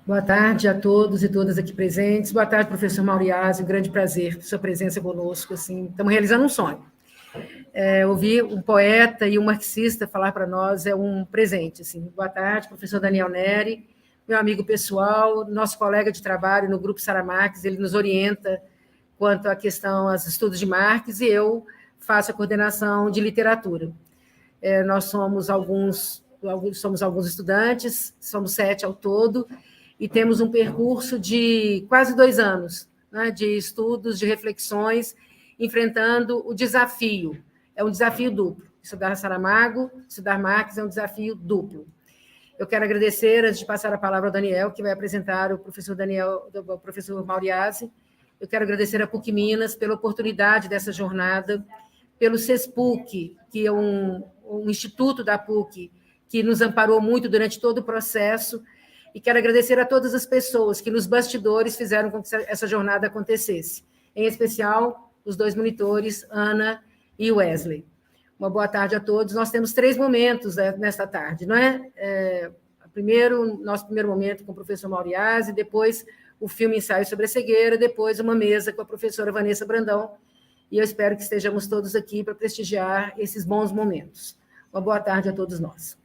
Boa tarde a todos e todas aqui presentes. Boa tarde, professor Mauriásio. Um grande prazer sua presença conosco. Assim, estamos realizando um sonho. Ouvir um poeta e um marxista falar para nós é um presente. Assim. Boa tarde, professor Daniel Neri, meu amigo pessoal, nosso colega de trabalho no Grupo Sara Marx. Ele nos orienta quanto à questão, aos estudos de Marx, e eu faço a coordenação de literatura. Nós somos alguns estudantes, somos 7 ao todo, e temos um percurso de quase 2 anos, né, de estudos, de reflexões, enfrentando o desafio. É um desafio duplo. Estudar Saramago, estudar Marx é um desafio duplo. Eu quero agradecer, antes de passar a palavra ao Daniel, que vai apresentar o professor Mauriásio. Eu quero agradecer a PUC Minas pela oportunidade dessa jornada, pelo CESPUC, que é um instituto da PUC, que nos amparou muito durante todo o processo, e quero agradecer a todas as pessoas que nos bastidores fizeram com que essa jornada acontecesse, em especial os 2 monitores, Ana e Wesley. Uma boa tarde a todos. Nós temos 3 momentos nesta tarde, não é? Nosso primeiro momento com o professor Mauriásio, depois o filme Ensaio sobre a Cegueira, depois uma mesa com a professora Vanessa Brandão, e eu espero que estejamos todos aqui para prestigiar esses bons momentos. Uma boa tarde a todos nós.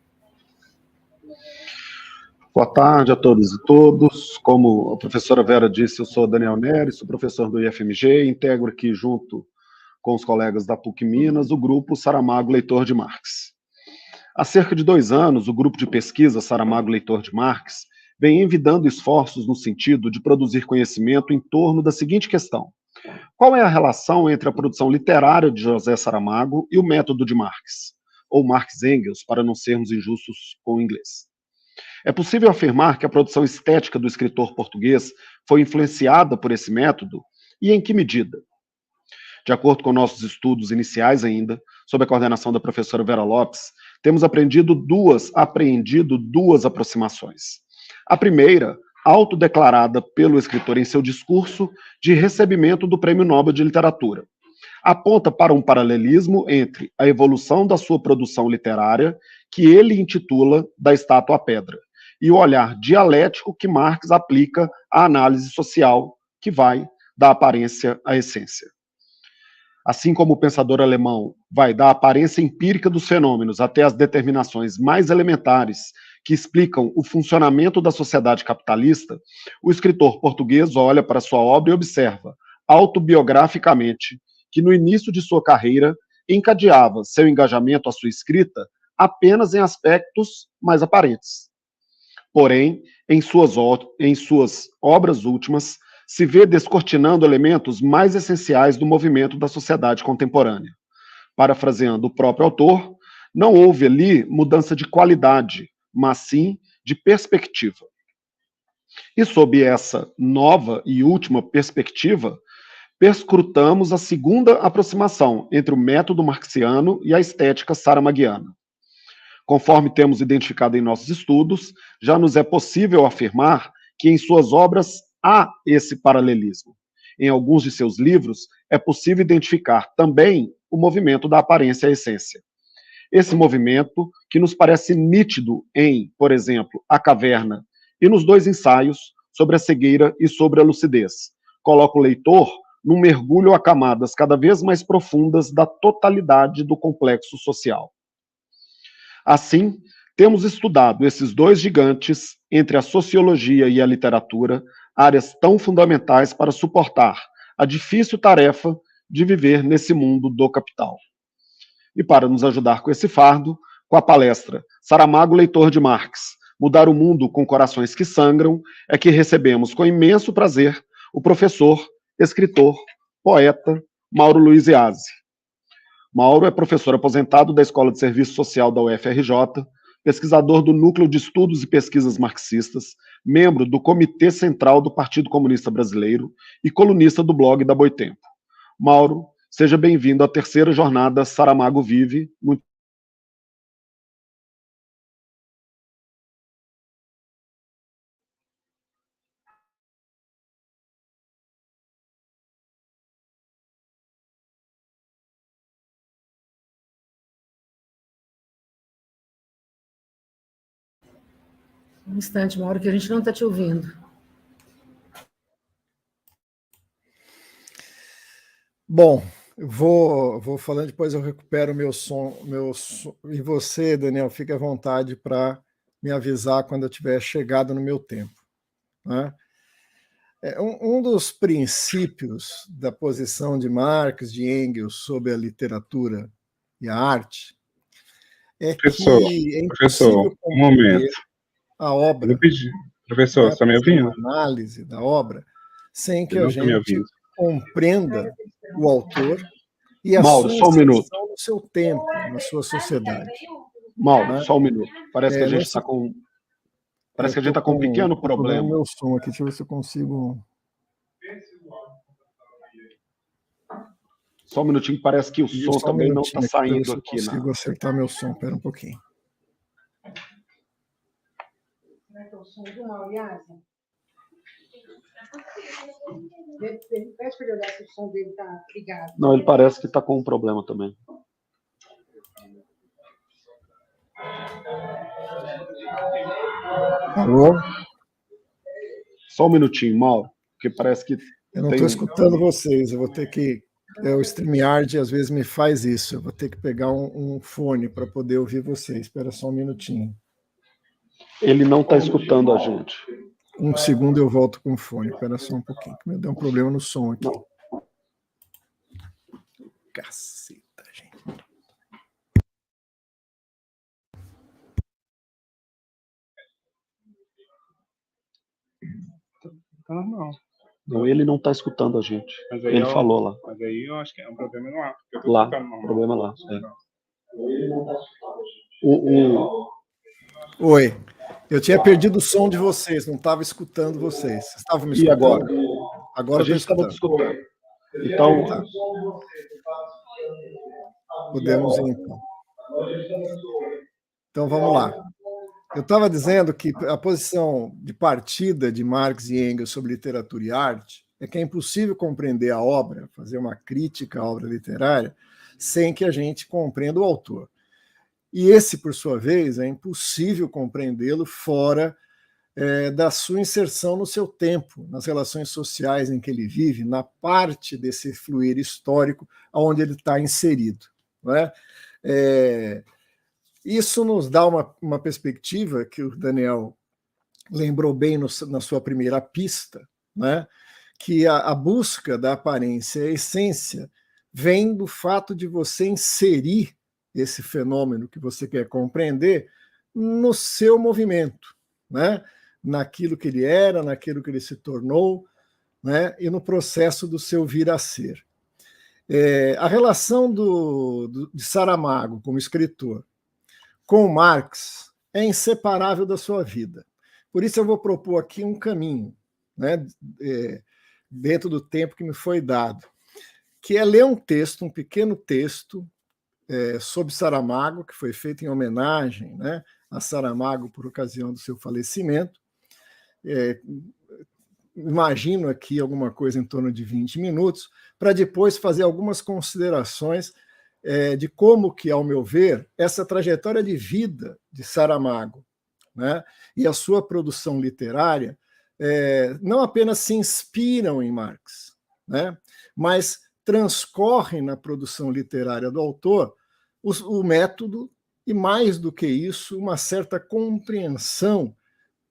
Boa tarde a todos e todos. Como a professora Vera disse, eu sou Daniel Neri, sou professor do IFMG, integro aqui junto com os colegas da PUC Minas o grupo Saramago Leitor de Marx. Há cerca de 2 anos, o grupo de pesquisa Saramago Leitor de Marx vem envidando esforços no sentido de produzir conhecimento em torno da seguinte questão: qual é a relação entre a produção literária de José Saramago e o método de Marx, ou Marx-Engels, para não sermos injustos com o inglês? É possível afirmar que a produção estética do escritor português foi influenciada por esse método, e em que medida? De acordo com nossos estudos iniciais ainda, sob a coordenação da professora Vera Lopes, temos apreendido duas aproximações. A primeira, autodeclarada pelo escritor em seu discurso de recebimento do Prêmio Nobel de Literatura, aponta para um paralelismo entre a evolução da sua produção literária, que ele intitula Da Estátua à Pedra, e o olhar dialético que Marx aplica à análise social, que vai da aparência à essência. Assim como o pensador alemão vai da aparência empírica dos fenômenos até as determinações mais elementares que explicam o funcionamento da sociedade capitalista, o escritor português olha para sua obra e observa, autobiograficamente, que no início de sua carreira encadeava seu engajamento à sua escrita apenas em aspectos mais aparentes. Porém, em suas obras últimas, se vê descortinando elementos mais essenciais do movimento da sociedade contemporânea. Parafraseando o próprio autor, não houve ali mudança de qualidade, mas sim de perspectiva. E sob essa nova e última perspectiva, perscrutamos a segunda aproximação entre o método marxiano e a estética saramaguiana. Conforme temos identificado em nossos estudos, já nos é possível afirmar que em suas obras há esse paralelismo. Em alguns de seus livros, é possível identificar também o movimento da aparência à essência. Esse movimento, que nos parece nítido em, por exemplo, A Caverna e nos 2 ensaios sobre a cegueira e sobre a lucidez, coloca o leitor num mergulho a camadas cada vez mais profundas da totalidade do complexo social. Assim, temos estudado esses 2 gigantes entre a sociologia e a literatura, áreas tão fundamentais para suportar a difícil tarefa de viver nesse mundo do capital. E para nos ajudar com esse fardo, com a palestra Saramago Leitor de Marx, Mudar o Mundo com Corações que Sangram, é que recebemos com imenso prazer o professor, escritor, poeta Mauro Luiz Iazzi. Mauro é professor aposentado da Escola de Serviço Social da UFRJ, pesquisador do Núcleo de Estudos e Pesquisas Marxistas, membro do Comitê Central do Partido Comunista Brasileiro e colunista do blog da Boitempo. Mauro, seja bem-vindo à 3ª jornada Saramago Vive. Um instante, Mauro, que a gente não está te ouvindo. Bom, vou falando, depois eu recupero o meu som. E você, Daniel, fique à vontade para me avisar quando eu tiver chegado no meu tempo. Né? Um dos princípios da posição de Marx, de Engels, sobre a literatura e a arte é que é impossível compreender a obra, professor, está me ouvindo? uma análise da obra, sem que a gente compreenda o autor e a Mauro, sua só um minuto. no seu tempo, na sua sociedade. Mauro, só um minuto. Parece que a gente está com... Parece que a gente está com um pequeno problema. No meu som aqui, deixa eu ver se eu consigo... Só um minutinho, parece que o som também não está saindo aqui. Eu consigo acertar meu som, espera um pouquinho. Será que é o som do Mauriase? Pede para ele olhar se o som dele está ligado. Não, ele parece que está com um problema também. Alô? Só um minutinho, Mauro, porque parece que... Eu não estou escutando vocês, eu vou ter que... O StreamYard às vezes me faz isso, eu vou ter que pegar um fone para poder ouvir vocês. Espera só um minutinho. Ele não está escutando a gente. Um segundo eu volto com o fone, espera só um pouquinho, que me deu um problema no som aqui. Não. Caceta, gente. Tá normal. Não, ele não está escutando a gente. Ele falou lá. Mas aí eu acho que é um problema lá. Lá, problema lá. Oi, eu tinha perdido o som de vocês, não estava escutando vocês. Vocês estavam me escutando? E agora? Agora a gente estava escutando. Então, tá. Podemos ir, então. Então, vamos lá. Eu estava dizendo que a posição de partida de Marx e Engels sobre literatura e arte é que é impossível compreender a obra, fazer uma crítica à obra literária, sem que a gente compreenda o autor. E esse, por sua vez, é impossível compreendê-lo fora da sua inserção no seu tempo, nas relações sociais em que ele vive, na parte desse fluir histórico onde ele está inserido. Não é? Isso nos dá uma perspectiva que o Daniel lembrou bem na sua primeira pista, né? Que a busca da aparência, a essência, vem do fato de você inserir esse fenômeno que você quer compreender no seu movimento, né? Naquilo que ele era, naquilo que ele se tornou, né? E no processo do seu vir a ser. A relação de Saramago como escritor com Marx é inseparável da sua vida. Por isso eu vou propor aqui um caminho, né, dentro do tempo que me foi dado, que é ler um texto, um pequeno texto sobre Saramago, que foi feito em homenagem, né, a Saramago por ocasião do seu falecimento. Imagino aqui alguma coisa em torno de 20 minutos, para depois fazer algumas considerações de como que, ao meu ver, essa trajetória de vida de Saramago, né, e a sua produção literária não apenas se inspiram em Marx, né, mas transcorrem na produção literária do autor o método e, mais do que isso, uma certa compreensão,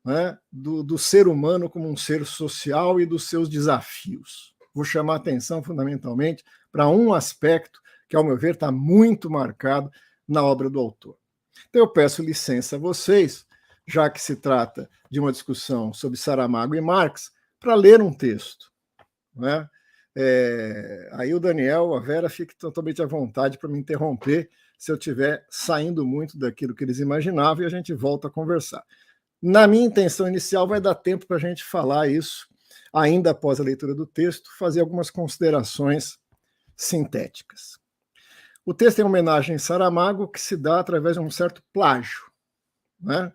né, do ser humano como um ser social e dos seus desafios. Vou chamar a atenção fundamentalmente para um aspecto que, ao meu ver, está muito marcado na obra do autor. Então, eu peço licença a vocês, já que se trata de uma discussão sobre Saramago e Marx, para ler um texto. Né? Aí o Daniel, a Vera, fique totalmente à vontade para me interromper se eu estiver saindo muito daquilo que eles imaginavam e a gente volta a conversar. Na minha intenção inicial, vai dar tempo para a gente falar isso, ainda após a leitura do texto, fazer algumas considerações sintéticas. O texto é uma homenagem a Saramago que se dá através de um certo plágio, né?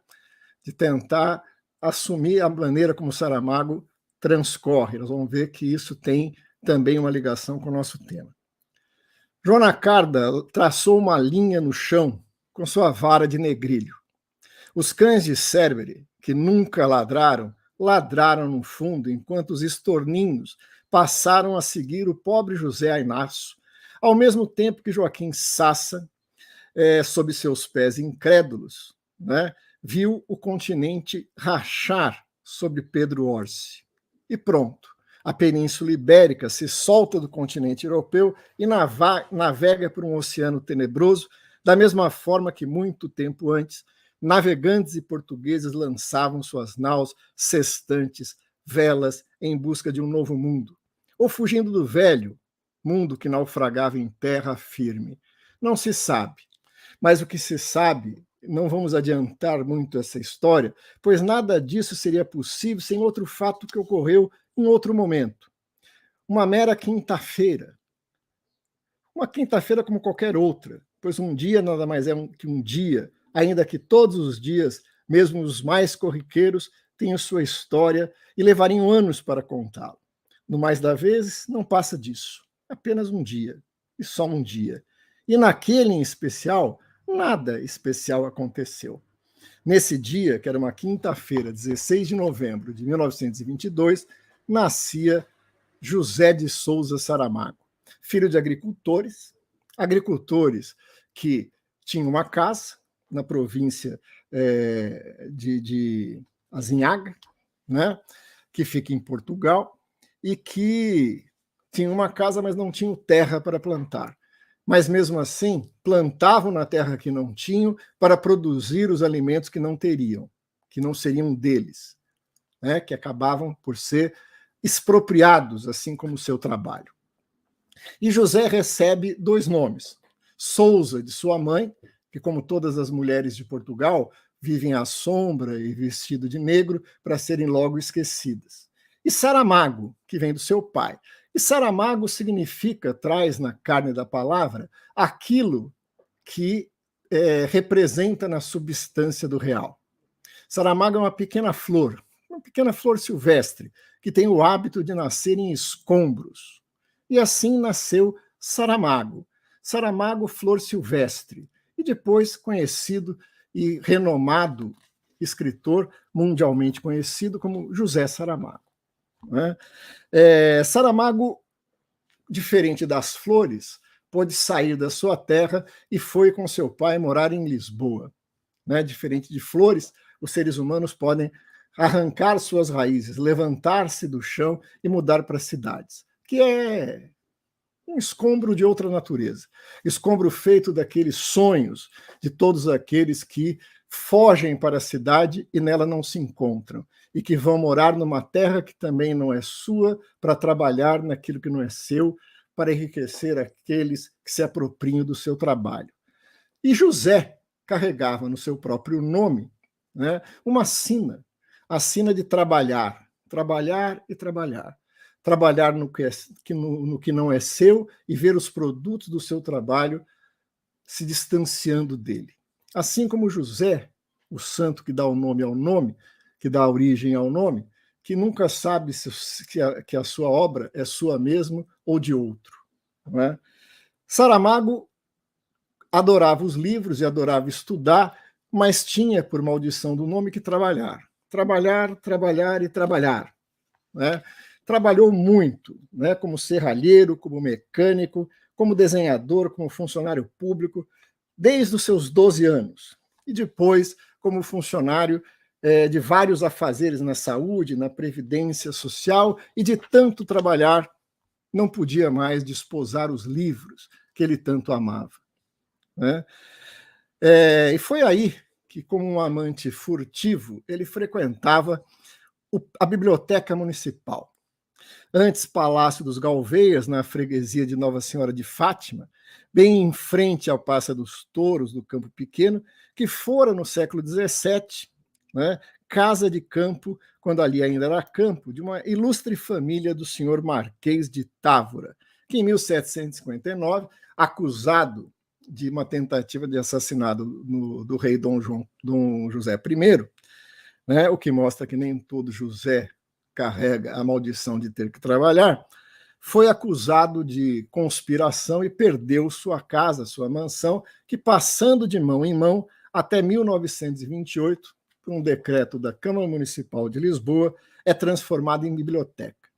De tentar assumir a maneira como Saramago transcorre. Nós vamos ver que isso tem também uma ligação com o nosso tema. João Nacarda traçou uma linha no chão com sua vara de negrilho. Os cães de Cerbere, que nunca ladraram, ladraram no fundo, enquanto os estorninhos passaram a seguir o pobre José Ainácio, ao mesmo tempo que Joaquim Sassa, sob seus pés incrédulos, né, viu o continente rachar sobre Pedro Orsi. E pronto, a Península Ibérica se solta do continente europeu e navega por um oceano tenebroso, da mesma forma que muito tempo antes, navegantes e portugueses lançavam suas naus sextantes, velas, em busca de um novo mundo, ou fugindo do velho mundo que naufragava em terra firme. Não se sabe, mas o que se sabe, não vamos adiantar muito essa história, pois nada disso seria possível sem outro fato que ocorreu em outro momento. Uma mera quinta-feira. Uma quinta-feira como qualquer outra, pois um dia nada mais é que um dia, ainda que todos os dias, mesmo os mais corriqueiros, tenham sua história e levariam anos para contá-lo. No mais das vezes, não passa disso. Apenas um dia, e só um dia. E naquele em especial, nada especial aconteceu. Nesse dia, que era uma quinta-feira, 16 de novembro de 1922, nascia José de Souza Saramago, filho de agricultores que tinham uma casa na província de Azinhaga, né, que fica em Portugal, e que tinham uma casa, mas não tinham terra para plantar. Mas, mesmo assim, plantavam na terra que não tinham para produzir os alimentos que não teriam, que não seriam deles, né, que acabavam por ser expropriados, assim como o seu trabalho. E José recebe 2 nomes. Souza, de sua mãe, que, como todas as mulheres de Portugal, vivem à sombra e vestido de negro para serem logo esquecidas. E Saramago, que vem do seu pai. E Saramago significa, traz na carne da palavra, aquilo que representa na substância do real. Saramago é uma pequena flor silvestre, que tem o hábito de nascer em escombros. E assim nasceu Saramago. Saramago, flor silvestre, e depois conhecido e renomado escritor, mundialmente conhecido como José Saramago. Né? Saramago, diferente das flores, pôde sair da sua terra e foi com seu pai morar em Lisboa. Né? Diferente de flores, os seres humanos podem arrancar suas raízes, levantar-se do chão e mudar para cidades, que é um escombro de outra natureza. Escombro feito daqueles sonhos de todos aqueles que fogem para a cidade e nela não se encontram, e que vão morar numa terra que também não é sua, para trabalhar naquilo que não é seu, para enriquecer aqueles que se apropriam do seu trabalho. E José carregava no seu próprio nome, né, uma sina, a sina de trabalhar, trabalhar e trabalhar. Trabalhar no que não é seu e ver os produtos do seu trabalho se distanciando dele. Assim como José, o santo que dá o nome ao nome, que dá origem ao nome, que nunca sabe que a sua obra é sua mesmo ou de outro. Não é? Saramago adorava os livros e adorava estudar, mas tinha, por maldição do nome, que trabalhar. Trabalhar, trabalhar e trabalhar. Né? Trabalhou muito, né? Como serralheiro, como mecânico, como desenhador, como funcionário público, desde os seus 12 anos. E depois, como funcionário de vários afazeres na saúde, na previdência social, e de tanto trabalhar, não podia mais desposar os livros que ele tanto amava. Né? E foi aí que, como um amante furtivo, ele frequentava a biblioteca municipal. Antes Palácio dos Galveias, na freguesia de Nossa Senhora de Fátima, bem em frente ao Praça dos Touros do Campo Pequeno, que fora no século XVII, né, casa de campo, quando ali ainda era campo, de uma ilustre família do senhor Marquês de Távora, que em 1759, acusado de uma tentativa de assassinato do rei Dom José I, né, o que mostra que nem todo José carrega a maldição de ter que trabalhar, foi acusado de conspiração e perdeu sua casa, sua mansão, que passando de mão em mão até 1928, por um decreto da Câmara Municipal de Lisboa, é transformado em biblioteca.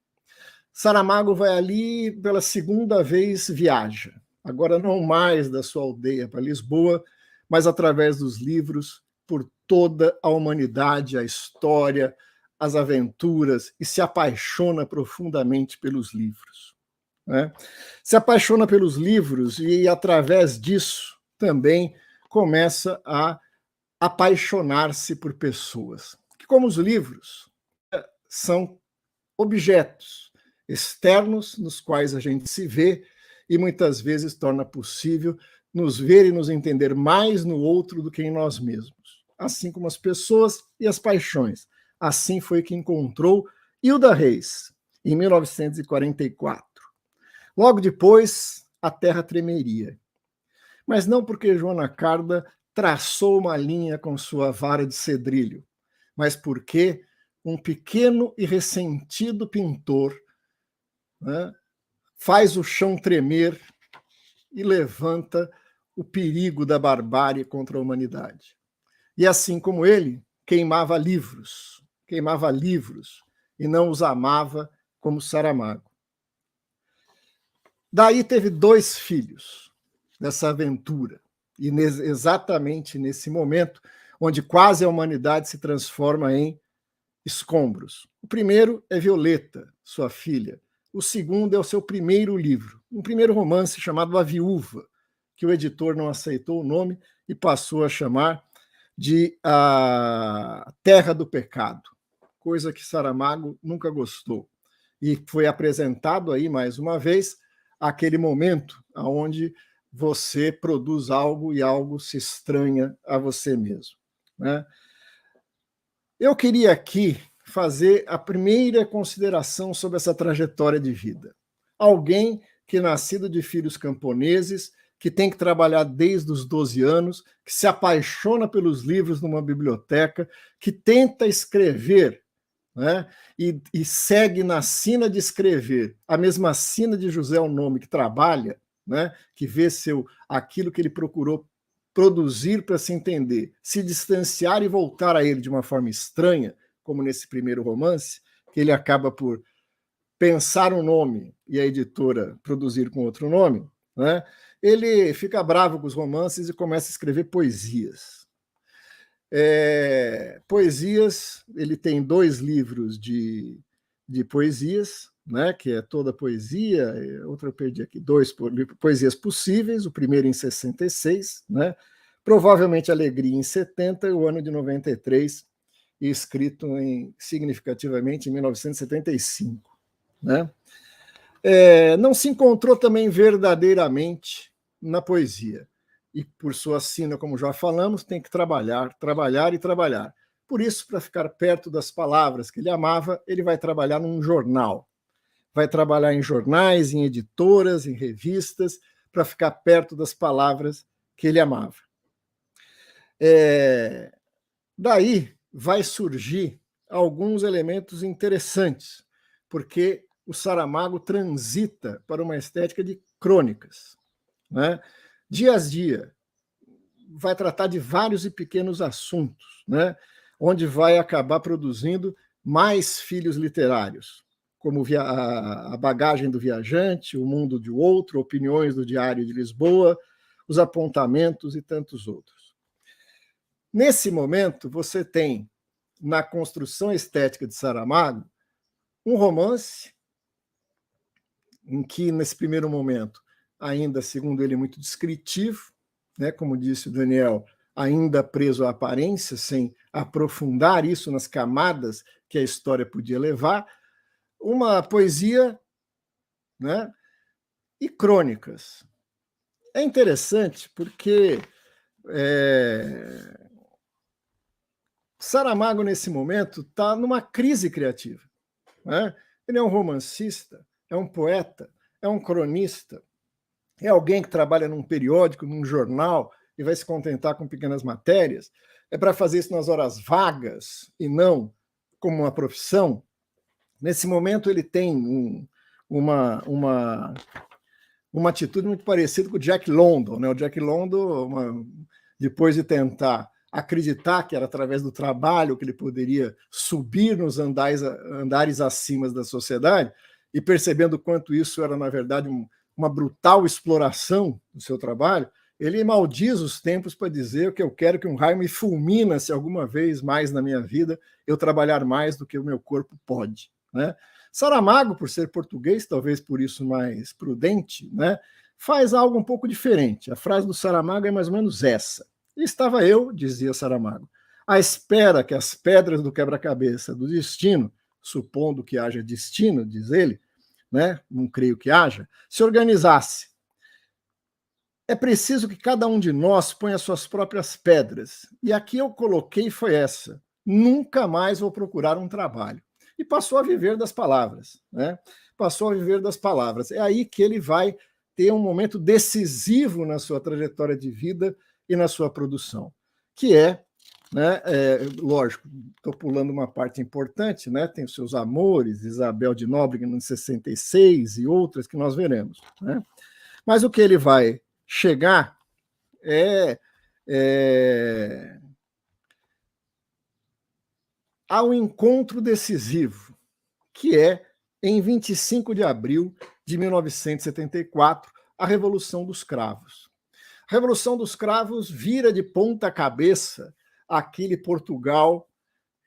Saramago vai ali pela segunda vez, viaja. Agora não mais da sua aldeia para Lisboa, mas através dos livros, por toda a humanidade, a história, as aventuras, e se apaixona profundamente pelos livros. Né? Se apaixona pelos livros e, através disso, também começa a apaixonar-se por pessoas. Que, como os livros, são objetos externos nos quais a gente se vê e muitas vezes torna possível nos ver e nos entender mais no outro do que em nós mesmos. Assim como as pessoas e as paixões. Assim foi que encontrou Hilda Reis, em 1944. Logo depois, a terra tremeria. Mas não porque Joana Carda traçou uma linha com sua vara de cedrilho, mas porque um pequeno e ressentido pintor, né, faz o chão tremer e levanta o perigo da barbárie contra a humanidade. E assim como ele, queimava livros e não os amava como Saramago. Daí teve 2 filhos dessa aventura, e exatamente nesse momento, onde quase a humanidade se transforma em escombros. O primeiro é Violeta, sua filha. O segundo é o seu primeiro livro, um primeiro romance chamado A Viúva, que o editor não aceitou o nome e passou a chamar de A Terra do Pecado, coisa que Saramago nunca gostou. E foi apresentado aí, mais uma vez, aquele momento onde você produz algo e algo se estranha a você mesmo. Né? Eu queria aqui fazer a primeira consideração sobre essa trajetória de vida. Alguém que, nascido de filhos camponeses, que tem que trabalhar desde os 12 anos, que se apaixona pelos livros numa biblioteca, que tenta escrever, né, e segue na sina de escrever, a mesma sina de José é o nome, que trabalha, né, que vê aquilo que ele procurou produzir para se entender, se distanciar e voltar a ele de uma forma estranha, como nesse primeiro romance, que ele acaba por pensar um nome e a editora produzir com outro nome, né? Ele fica bravo com os romances e começa a escrever poesias. Poesias, ele tem 2 livros de poesias, né, que é Toda Poesia, outra eu perdi aqui, 2 Poesias Possíveis, o primeiro em 66, né, provavelmente Alegria em 70 e o ano de 93, e escrito significativamente em 1975. Né? Não se encontrou também verdadeiramente na poesia. E por sua sina, como já falamos, tem que trabalhar, trabalhar e trabalhar. Por isso, para ficar perto das palavras que ele amava, ele vai trabalhar num jornal. Vai trabalhar em jornais, em editoras, em revistas, para ficar perto das palavras que ele amava. Daí vai surgir alguns elementos interessantes, porque o Saramago transita para uma estética de crônicas. Né? Dia a dia, vai tratar de vários e pequenos assuntos, né? Onde vai acabar produzindo mais filhos literários, como A Bagagem do Viajante, O Mundo de Outro, Opiniões do Diário de Lisboa, Os Apontamentos e tantos outros. Nesse momento, você tem, na construção estética de Saramago, um romance em que, nesse primeiro momento, ainda, segundo ele, muito descritivo, né, como disse o Daniel, ainda preso à aparência, sem aprofundar isso nas camadas que a história podia levar, uma poesia, né, e crônicas. É interessante porque Saramago, nesse momento, está numa crise criativa. Né? Ele é um romancista, é um poeta, é um cronista, é alguém que trabalha num periódico, num jornal, e vai se contentar com pequenas matérias. É para fazer isso nas horas vagas e não como uma profissão. Nesse momento, ele tem uma atitude muito parecida com o Jack London. Né? O Jack London, depois de tentar acreditar que era através do trabalho que ele poderia subir nos andares acima da sociedade, e percebendo o quanto isso era, na verdade, uma brutal exploração do seu trabalho, ele maldiz os tempos para dizer que eu quero que um raio me fulmina se alguma vez mais na minha vida eu trabalhar mais do que o meu corpo pode, né? Saramago, por ser português, talvez por isso mais prudente, né, faz algo um pouco diferente. A frase do Saramago é mais ou menos essa. E estava eu, dizia Saramago, à espera que as pedras do quebra-cabeça do destino, supondo que haja destino, diz ele, né, não creio que haja, se organizasse. É preciso que cada um de nós ponha suas próprias pedras. E aqui eu coloquei foi essa. Nunca mais vou procurar um trabalho. E passou a viver das palavras, né? Passou a viver das palavras. É aí que ele vai ter um momento decisivo na sua trajetória de vida e na sua produção, que é, né, lógico, estou pulando uma parte importante, né? Tem os seus amores, Isabel de Nóbrega em 66 e outras que nós veremos, né? Mas o que ele vai chegar ao encontro decisivo, que é em 25 de abril de 1974, a Revolução dos Cravos. A Revolução dos Cravos vira de ponta cabeça aquele Portugal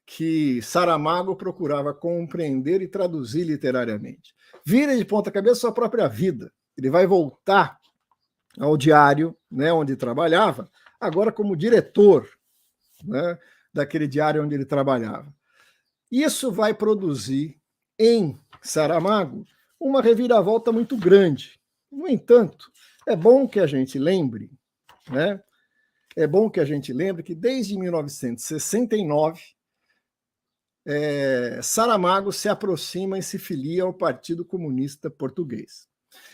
que Saramago procurava compreender e traduzir literariamente. Vira de ponta cabeça sua própria vida. Ele vai voltar ao diário, né, onde trabalhava, agora como diretor, né, daquele diário onde ele trabalhava. Isso vai produzir em Saramago uma reviravolta muito grande. No entanto, é bom que a gente lembre, né? É bom que a gente lembre que desde 1969 Saramago se aproxima e se filia ao Partido Comunista Português.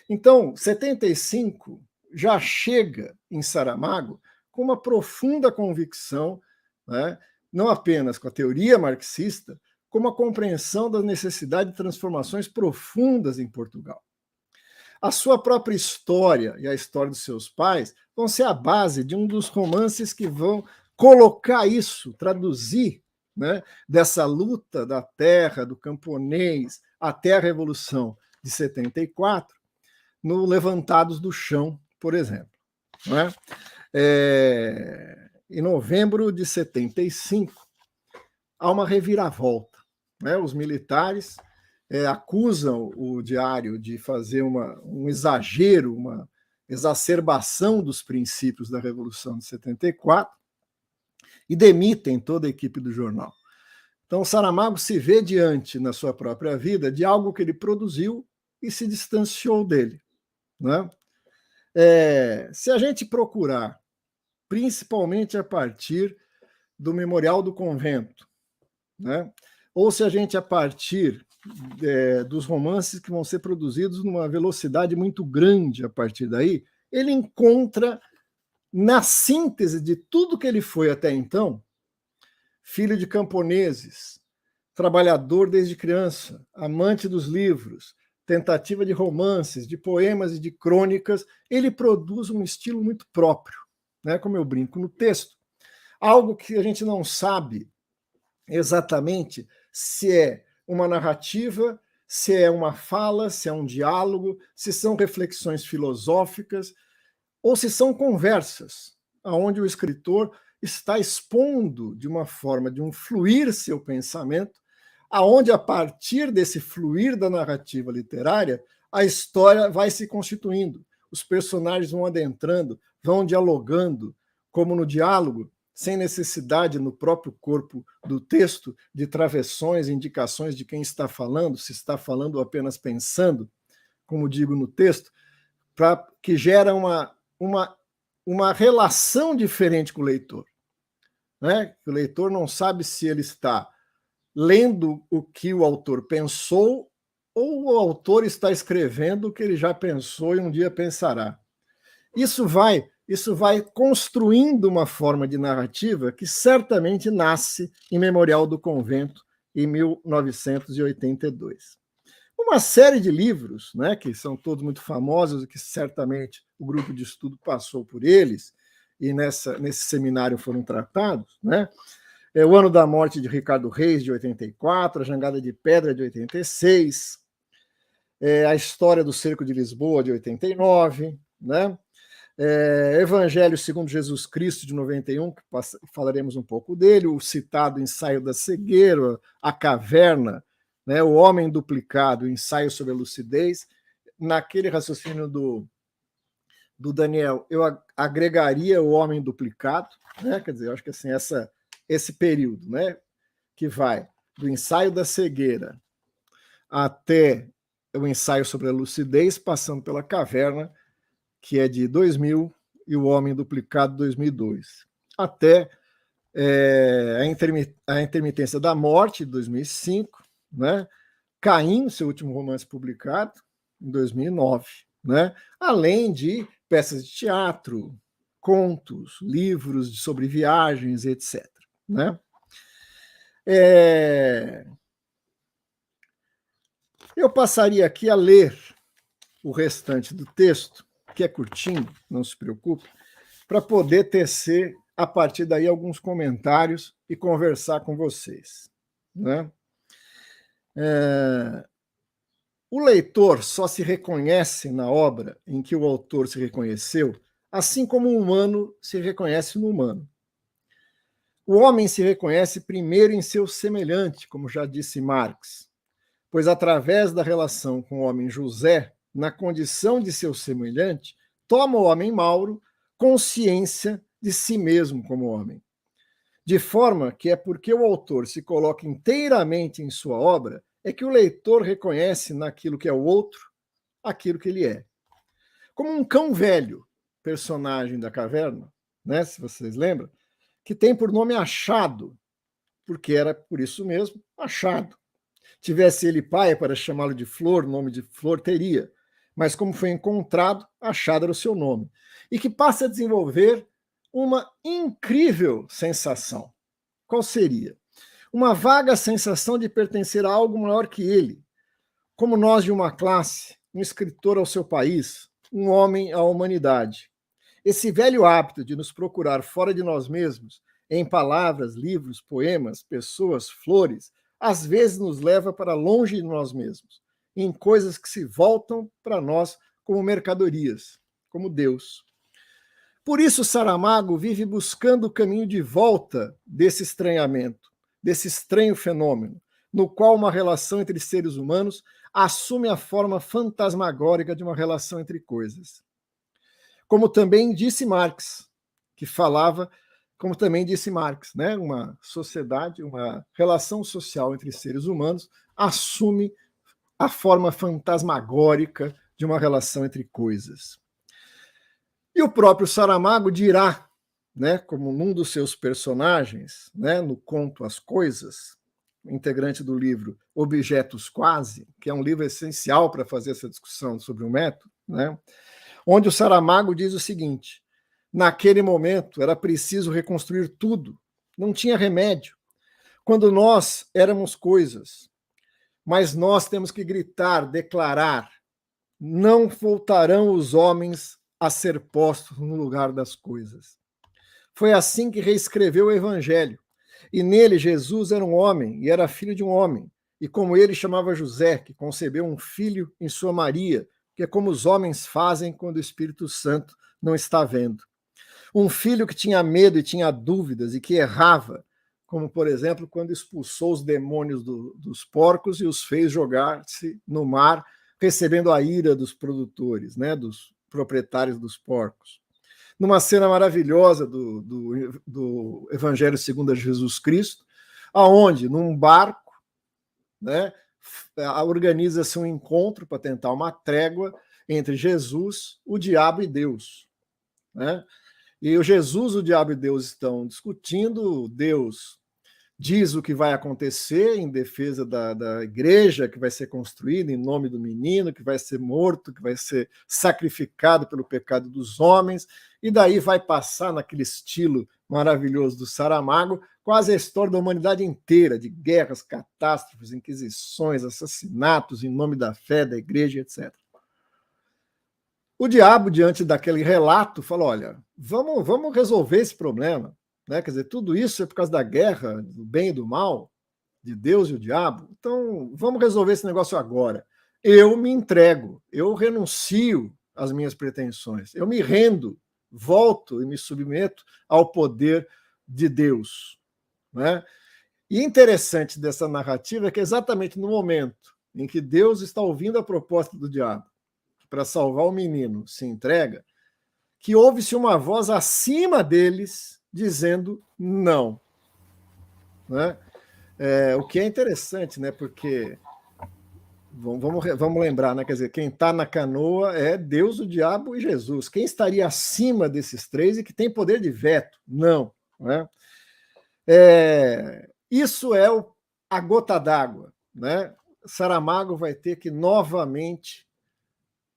Então, 75 já chega em Saramago com uma profunda convicção, né, não apenas com a teoria marxista, como a compreensão da necessidade de transformações profundas em Portugal. A sua própria história e a história dos seus pais vão ser a base de um dos romances que vão colocar isso, traduzir, né, dessa luta da terra, do camponês, até a Revolução de 74, no Levantados do Chão, por exemplo. Né? Em novembro de 75, há uma reviravolta. Né? Os militares acusam o diário de fazer um exagero, uma exacerbação dos princípios da Revolução de 74 e demitem toda a equipe do jornal. Então, Saramago se vê diante, na sua própria vida, de algo que ele produziu e se distanciou dele. Né? Se a gente procurar, principalmente a partir do Memorial do Convento, né? Ou se a gente, a partir dos romances que vão ser produzidos numa velocidade muito grande a partir daí, ele encontra, na síntese de tudo que ele foi até então, filho de camponeses, trabalhador desde criança, amante dos livros, tentativa de romances, de poemas e de crônicas, ele produz um estilo muito próprio, né? Como eu brinco no texto. Algo que a gente não sabe exatamente se é uma narrativa, se é uma fala, se é um diálogo, se são reflexões filosóficas, ou se são conversas, onde o escritor está expondo de uma forma, de um fluir seu pensamento, aonde a partir desse fluir da narrativa literária, a história vai se constituindo, os personagens vão adentrando, vão dialogando, como no diálogo, sem necessidade no próprio corpo do texto de travessões, indicações de quem está falando, se está falando ou apenas pensando, como digo no texto, que gera uma relação diferente com o leitor. Né? O leitor não sabe se ele está lendo o que o autor pensou ou o autor está escrevendo o que ele já pensou e um dia pensará. Isso vai construindo uma forma de narrativa que certamente nasce em Memorial do Convento, em 1982. Uma série de livros, né, que são todos muito famosos e que certamente o grupo de estudo passou por eles, e nesse seminário foram tratados, né? O ano da morte de Ricardo Reis, de 84, a Jangada de Pedra, de 86, a história do Cerco de Lisboa, de 89, né? Evangelho segundo Jesus Cristo, de 91, que falaremos um pouco dele, o citado Ensaio da Cegueira, A Caverna, né? O Homem Duplicado, o Ensaio sobre a Lucidez. Naquele raciocínio do Daniel, eu agregaria o Homem Duplicado, né? Quer dizer, eu acho que assim, esse período, né? Que vai do Ensaio da Cegueira até o Ensaio sobre a Lucidez, passando pela Caverna, que é de 2000, e o Homem Duplicado, 2002, até a Intermitência da Morte, de 2005, né? Caim, seu último romance publicado, em 2009, né? Além de peças de teatro, contos, livros sobre viagens, etc. Né? Eu passaria aqui a ler o restante do texto, que é curtinho, não se preocupe, para poder tecer, a partir daí, alguns comentários e conversar com vocês. Né? O leitor só se reconhece na obra em que o autor se reconheceu, assim como o humano se reconhece no humano. O homem se reconhece primeiro em seu semelhante, como já disse Marx, pois através da relação com o homem José, na condição de seu semelhante, toma o homem Mauro consciência de si mesmo como homem. De forma que é porque o autor se coloca inteiramente em sua obra, é que o leitor reconhece naquilo que é o outro, aquilo que ele é. Como um cão velho, personagem da caverna, né, se vocês lembram, que tem por nome Achado, porque era por isso mesmo, Achado. Tivesse ele pai para chamá-lo de Flor, nome de Flor teria, mas como foi encontrado, Achado era o seu nome. E que passa a desenvolver uma incrível sensação. Qual seria? Uma vaga sensação de pertencer a algo maior que ele, como nós de uma classe, um escritor ao seu país, um homem à humanidade. Esse velho hábito de nos procurar fora de nós mesmos, em palavras, livros, poemas, pessoas, flores, às vezes nos leva para longe de nós mesmos, em coisas que se voltam para nós como mercadorias, como Deus. Por isso, Saramago vive buscando o caminho de volta desse estranhamento, desse estranho fenômeno, no qual uma relação entre seres humanos assume a forma fantasmagórica de uma relação entre coisas. Como também disse Marx, né? Uma sociedade, uma relação social entre seres humanos assume a forma fantasmagórica de uma relação entre coisas. E o próprio Saramago dirá, né, como num dos seus personagens, né, no conto As Coisas, integrante do livro Objetos Quase, que é um livro essencial para fazer essa discussão sobre o método, né, onde o Saramago diz o seguinte: naquele momento era preciso reconstruir tudo, não tinha remédio. Quando nós éramos coisas, mas nós temos que gritar, declarar: não voltarão os homens a ser postos no lugar das coisas. Foi assim que reescreveu o Evangelho. E nele Jesus era um homem e era filho de um homem. E como ele chamava José, que concebeu um filho em sua Maria, que é como os homens fazem quando o Espírito Santo não está vendo. Um filho que tinha medo e tinha dúvidas e que errava, como, por exemplo, quando expulsou os demônios dos porcos e os fez jogar-se no mar, recebendo a ira dos produtores, né, dos proprietários dos porcos. Numa cena maravilhosa do Evangelho segundo Jesus Cristo, aonde, num barco, né, organiza-se um encontro para tentar uma trégua entre Jesus, o diabo e Deus. Né? E o Jesus, o diabo e Deus estão discutindo, Deus diz o que vai acontecer em defesa da igreja, que vai ser construída em nome do menino, que vai ser morto, que vai ser sacrificado pelo pecado dos homens, e daí vai passar naquele estilo maravilhoso do Saramago, quase a história da humanidade inteira, de guerras, catástrofes, inquisições, assassinatos em nome da fé, da igreja, etc. O diabo, diante daquele relato, falou: olha, vamos resolver esse problema. Né? Quer dizer, tudo isso é por causa da guerra, do bem e do mal, de Deus e o diabo. Então, vamos resolver esse negócio agora. Eu me entrego, eu renuncio às minhas pretensões, eu me rendo, volto e me submeto ao poder de Deus. Né? E interessante dessa narrativa é que exatamente no momento em que Deus está ouvindo a proposta do diabo para salvar o menino, se entrega, que ouve-se uma voz acima deles dizendo não. Né? O que é interessante, né? Porque vamos lembrar, né? Quer dizer, quem está na canoa é Deus, o diabo e Jesus. Quem estaria acima desses três e que tem poder de veto? Não. Né? Isso é a gota d'água. Né? Saramago vai ter que novamente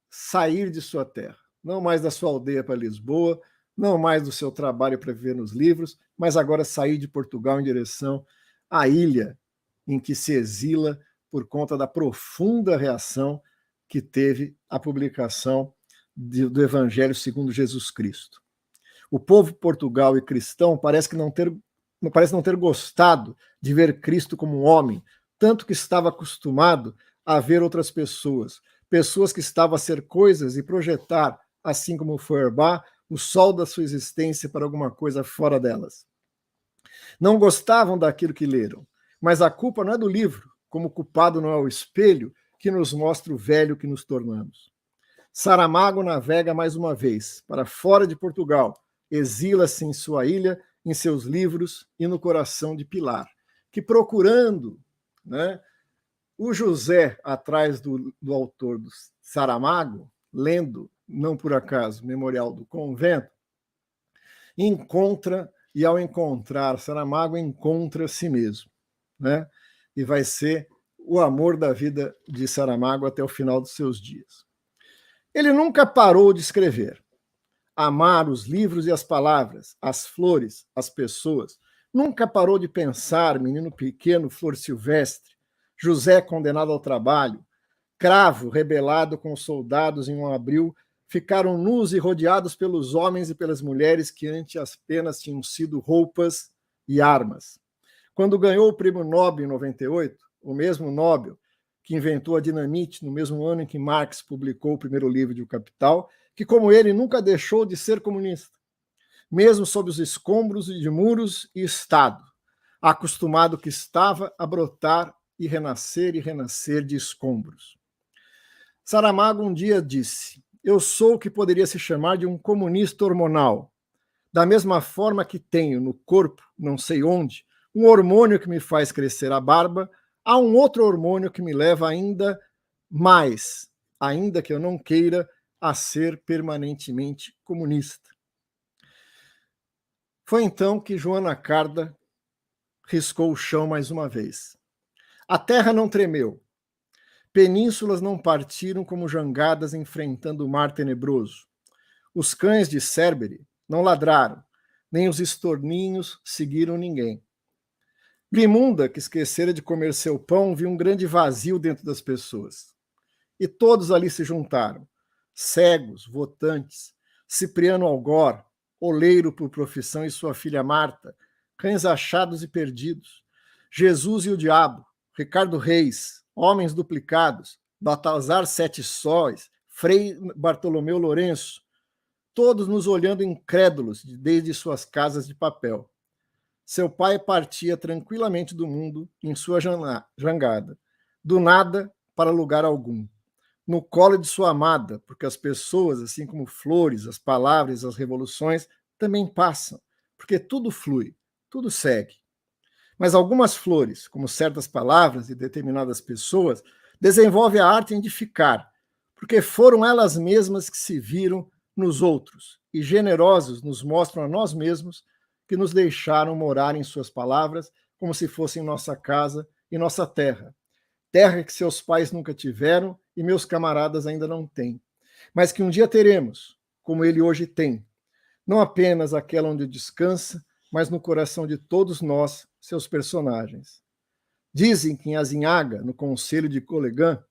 sair de sua terra, não mais da sua aldeia para Lisboa, não mais do seu trabalho para viver nos livros, mas agora sair de Portugal em direção à ilha em que se exila por conta da profunda reação que teve a publicação do Evangelho segundo Jesus Cristo. O povo Portugal e cristão parece não ter gostado de ver Cristo como um homem, tanto que estava acostumado a ver outras pessoas que estavam a ser coisas e projetar, assim como Feuerbach, o sol da sua existência para alguma coisa fora delas. Não gostavam daquilo que leram, mas a culpa não é do livro, como o culpado não é o espelho que nos mostra o velho que nos tornamos. Saramago navega mais uma vez para fora de Portugal, exila-se em sua ilha, em seus livros e no coração de Pilar, que procurando, né, o José atrás do autor do Saramago, lendo, não por acaso, Memorial do Convento, encontra, e ao encontrar Saramago, encontra a si mesmo. Né? E vai ser o amor da vida de Saramago até o final dos seus dias. Ele nunca parou de escrever. Amar os livros e as palavras, as flores, as pessoas. Nunca parou de pensar, menino pequeno, flor silvestre, José condenado ao trabalho, Cravo rebelado com os soldados em um abril, ficaram nus e rodeados pelos homens e pelas mulheres que antes apenas tinham sido roupas e armas. Quando ganhou o prêmio Nobel em 98, o mesmo Nobel que inventou a dinamite no mesmo ano em que Marx publicou o primeiro livro de O Capital, que, como ele, nunca deixou de ser comunista, mesmo sob os escombros de muros e Estado, acostumado que estava a brotar e renascer de escombros. Saramago um dia disse: eu sou o que poderia se chamar de um comunista hormonal, da mesma forma que tenho no corpo, não sei onde, um hormônio que me faz crescer a barba, há um outro hormônio que me leva ainda mais, ainda que eu não queira, a ser permanentemente comunista. Foi então que Joana Carda riscou o chão mais uma vez. A terra não tremeu. Penínsulas não partiram como jangadas enfrentando o mar tenebroso. Os cães de Cerbere não ladraram, nem os estorninhos seguiram ninguém. Grimunda, que esquecera de comer seu pão, viu um grande vazio dentro das pessoas. E todos ali se juntaram, cegos, votantes, Cipriano Algor, oleiro por profissão e sua filha Marta, cães achados e perdidos, Jesus e o diabo, Ricardo Reis, homens duplicados, Baltazar Sete Sóis, Frei Bartolomeu Lourenço, todos nos olhando incrédulos desde suas casas de papel. Seu pai partia tranquilamente do mundo em sua jangada, do nada para lugar algum, no colo de sua amada, porque as pessoas, assim como flores, as palavras, as revoluções, também passam, porque tudo flui, tudo segue. Mas algumas flores, como certas palavras e determinadas pessoas, desenvolvem a arte em de ficar, porque foram elas mesmas que se viram nos outros, e generosos nos mostram a nós mesmos que nos deixaram morar em suas palavras como se fossem nossa casa e nossa terra. Terra que seus pais nunca tiveram e meus camaradas ainda não têm, mas que um dia teremos, como ele hoje tem. Não apenas aquela onde descansa, mas no coração de todos nós, seus personagens. Dizem que em Azinhaga, no concelho de Colegã,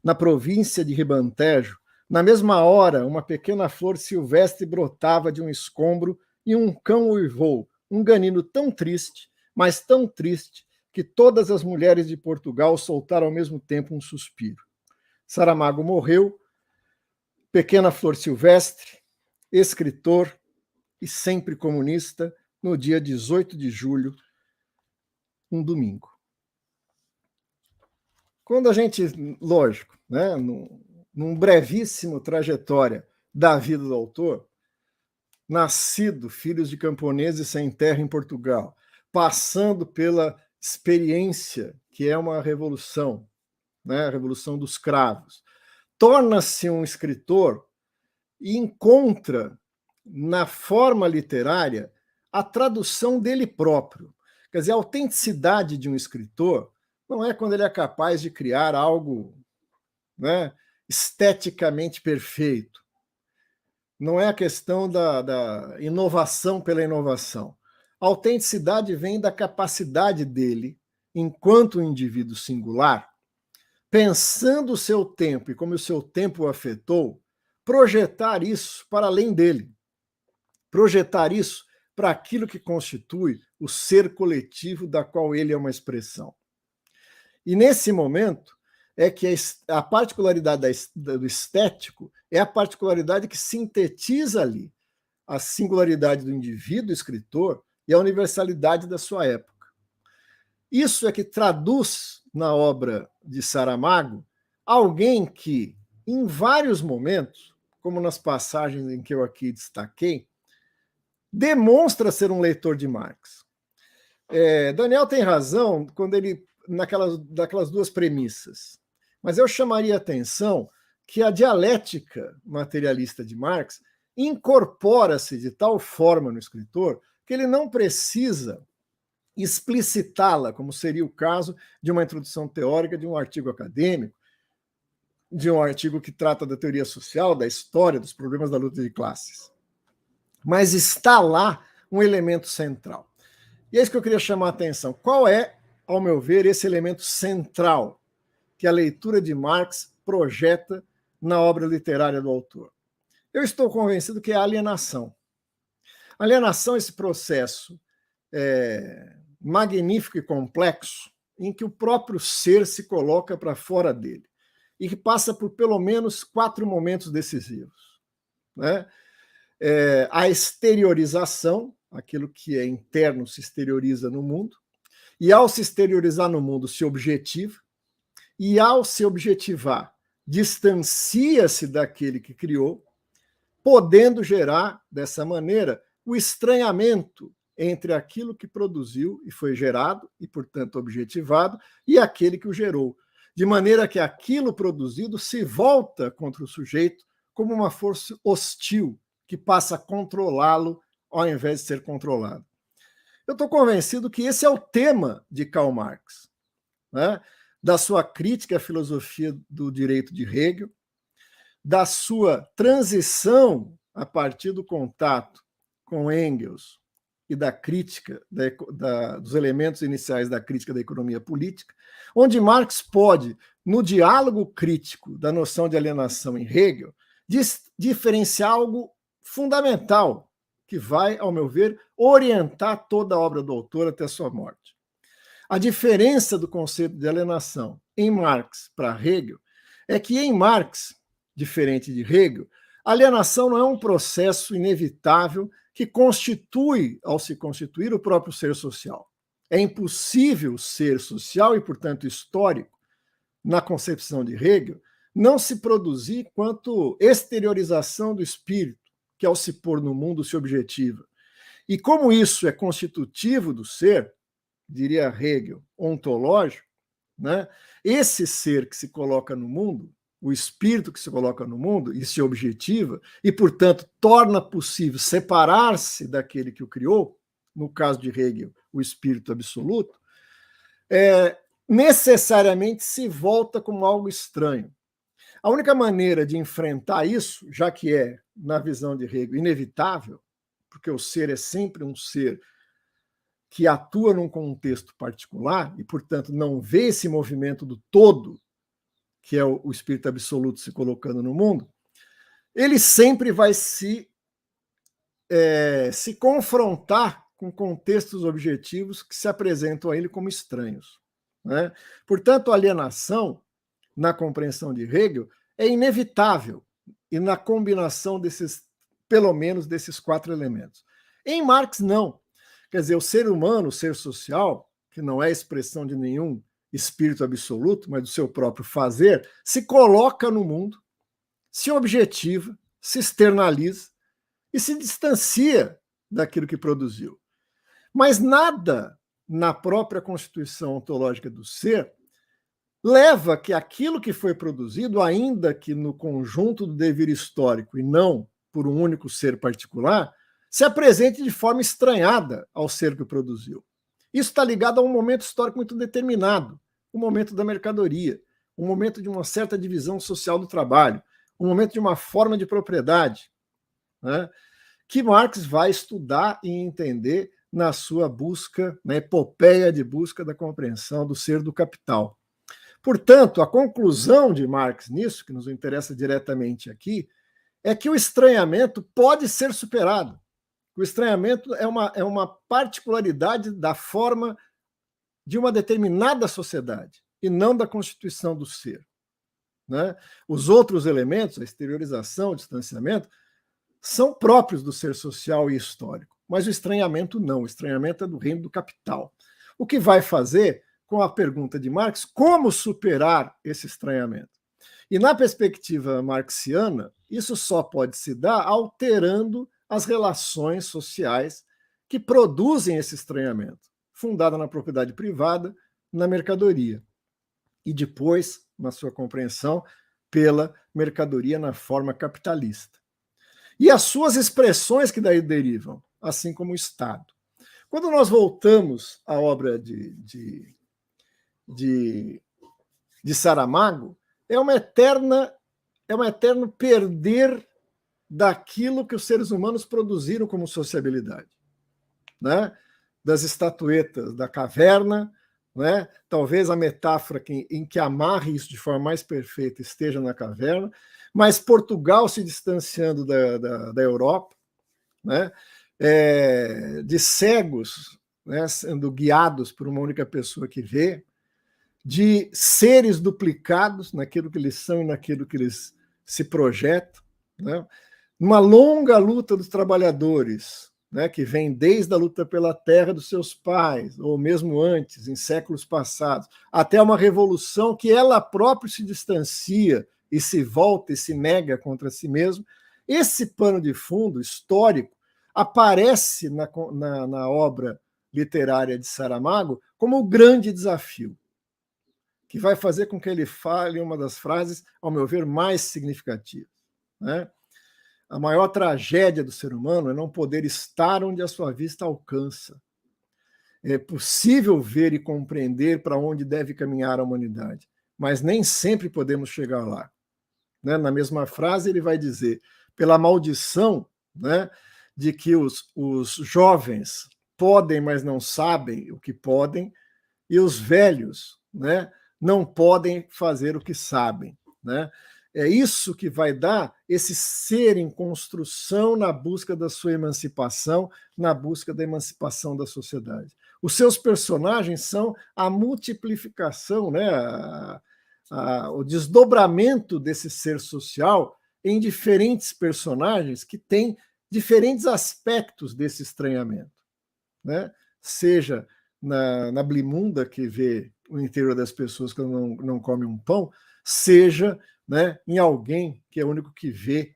na província de Ribantejo, Na mesma hora, uma pequena flor silvestre brotava de um escombro e um cão uivou, um ganino tão triste, mas tão triste, que todas as mulheres de Portugal soltaram ao mesmo tempo um suspiro. Saramago morreu, pequena flor silvestre, escritor e sempre comunista, no dia 18 de julho, um domingo. Quando a gente, lógico, né, num brevíssimo trajetória da vida do autor, nascido, filhos de camponeses sem terra em Portugal, passando pela experiência que é uma revolução, né, a Revolução dos Cravos, torna-se um escritor e encontra na forma literária a tradução dele próprio. Quer dizer, a autenticidade de um escritor não é quando ele é capaz de criar algo, né, esteticamente perfeito. Não é a questão da inovação pela inovação. A autenticidade vem da capacidade dele, enquanto um indivíduo singular, pensando o seu tempo e como o seu tempo o afetou, projetar isso para além dele. Projetar isso para aquilo que constitui o ser coletivo da qual ele é uma expressão. E nesse momento é que a particularidade do estético é a particularidade que sintetiza ali a singularidade do indivíduo escritor e a universalidade da sua época. Isso é que traduz na obra de Saramago alguém que, em vários momentos, como nas passagens em que eu aqui destaquei, demonstra ser um leitor de Marx. Daniel tem razão quando ele daquelas duas premissas, mas eu chamaria a atenção que a dialética materialista de Marx incorpora-se de tal forma no escritor que ele não precisa explicitá-la, como seria o caso de uma introdução teórica de um artigo acadêmico, de um artigo que trata da teoria social, da história, dos problemas da luta de classes. Mas está lá um elemento central. E é isso que eu queria chamar a atenção. Qual é, ao meu ver, esse elemento central que a leitura de Marx projeta na obra literária do autor? Eu estou convencido que é a alienação. A alienação é esse processo magnífico e complexo em que o próprio ser se coloca para fora dele e que passa por pelo menos 4 momentos decisivos, né? A exteriorização, aquilo que é interno se exterioriza no mundo, e ao se exteriorizar no mundo se objetiva, e ao se objetivar distancia-se daquele que criou, podendo gerar, dessa maneira, o estranhamento entre aquilo que produziu e foi gerado, e, portanto, objetivado, e aquele que o gerou, de maneira que aquilo produzido se volta contra o sujeito como uma força hostil, que passa a controlá-lo ao invés de ser controlado. Eu estou convencido que esse é o tema de Karl Marx, né? Da sua crítica à filosofia do direito de Hegel, da sua transição a partir do contato com Engels e da crítica dos elementos iniciais da crítica da economia política, onde Marx pode, no diálogo crítico da noção de alienação em Hegel, diferenciar algo fundamental que vai, ao meu ver, orientar toda a obra do autor até a sua morte. A diferença do conceito de alienação em Marx para Hegel é que em Marx, diferente de Hegel, a alienação não é um processo inevitável que constitui, ao se constituir, o próprio ser social. É impossível ser social e, portanto, histórico, na concepção de Hegel, não se produzir quanto exteriorização do espírito, que ao se pôr no mundo se objetiva. E como isso é constitutivo do ser, diria Hegel, ontológico, né? Esse ser que se coloca no mundo, o espírito que se coloca no mundo e se objetiva, e, portanto, torna possível separar-se daquele que o criou, no caso de Hegel, o espírito absoluto, necessariamente se volta como algo estranho. A única maneira de enfrentar isso, já que é, na visão de Hegel, inevitável, porque o ser é sempre um ser que atua num contexto particular e, portanto, não vê esse movimento do todo, que é o espírito absoluto se colocando no mundo, ele sempre vai se confrontar com contextos objetivos que se apresentam a ele como estranhos, né? Portanto, a alienação, na compreensão de Hegel, é inevitável, e na combinação desses, pelo menos, desses 4 elementos. Em Marx, não. Quer dizer, o ser humano, o ser social, que não é expressão de nenhum espírito absoluto, mas do seu próprio fazer, se coloca no mundo, se objetiva, se externaliza e se distancia daquilo que produziu. Mas nada na própria constituição ontológica do ser leva que aquilo que foi produzido, ainda que no conjunto do devir histórico e não por um único ser particular, se apresente de forma estranhada ao ser que o produziu. Isso está ligado a um momento histórico muito determinado, o momento da mercadoria, um momento de uma certa divisão social do trabalho, um momento de uma forma de propriedade, né, que Marx vai estudar e entender na sua busca, na epopeia de busca da compreensão do ser do capital. Portanto, a conclusão de Marx nisso, que nos interessa diretamente aqui, é que o estranhamento pode ser superado. O estranhamento é uma particularidade da forma de uma determinada sociedade e não da constituição do ser, né? Os outros elementos, a exteriorização, o distanciamento, são próprios do ser social e histórico, mas o estranhamento não. O estranhamento é do reino do capital. O que vai fazer, com a pergunta de Marx, como superar esse estranhamento? E na perspectiva marxiana, isso só pode se dar alterando as relações sociais que produzem esse estranhamento, fundada na propriedade privada, na mercadoria, e depois, na sua compreensão, pela mercadoria na forma capitalista. E as suas expressões que daí derivam, assim como o Estado. Quando nós voltamos à obra de Saramago, é um eterno perder daquilo que os seres humanos produziram como sociabilidade, né? Das estatuetas da caverna, né? Talvez a metáfora em que amarre isso de forma mais perfeita esteja na caverna, mas Portugal se distanciando da Europa, né? De cegos, né, sendo guiados por uma única pessoa que vê, de seres duplicados naquilo que eles são e naquilo que eles se projetam, né? Uma longa luta dos trabalhadores, né, que vem desde a luta pela terra dos seus pais, ou mesmo antes, em séculos passados, até uma revolução que ela própria se distancia e se volta e se nega contra si mesmo. Esse pano de fundo histórico aparece na obra literária de Saramago como o grande desafio, que vai fazer com que ele fale uma das frases, ao meu ver, mais significativas, né? A maior tragédia do ser humano é não poder estar onde a sua vista alcança. É possível ver e compreender para onde deve caminhar a humanidade, mas nem sempre podemos chegar lá, né? Na mesma frase, ele vai dizer, pela maldição, né, de que os jovens podem, mas não sabem o que podem, e os velhos, né, não podem fazer o que sabem, né? É isso que vai dar esse ser em construção na busca da sua emancipação, na busca da emancipação da sociedade. Os seus personagens são a multiplicação, né, o desdobramento desse ser social em diferentes personagens que têm diferentes aspectos desse estranhamento, né? Seja na Blimunda, que vê o interior das pessoas que não come um pão, seja, né, em alguém que é o único que vê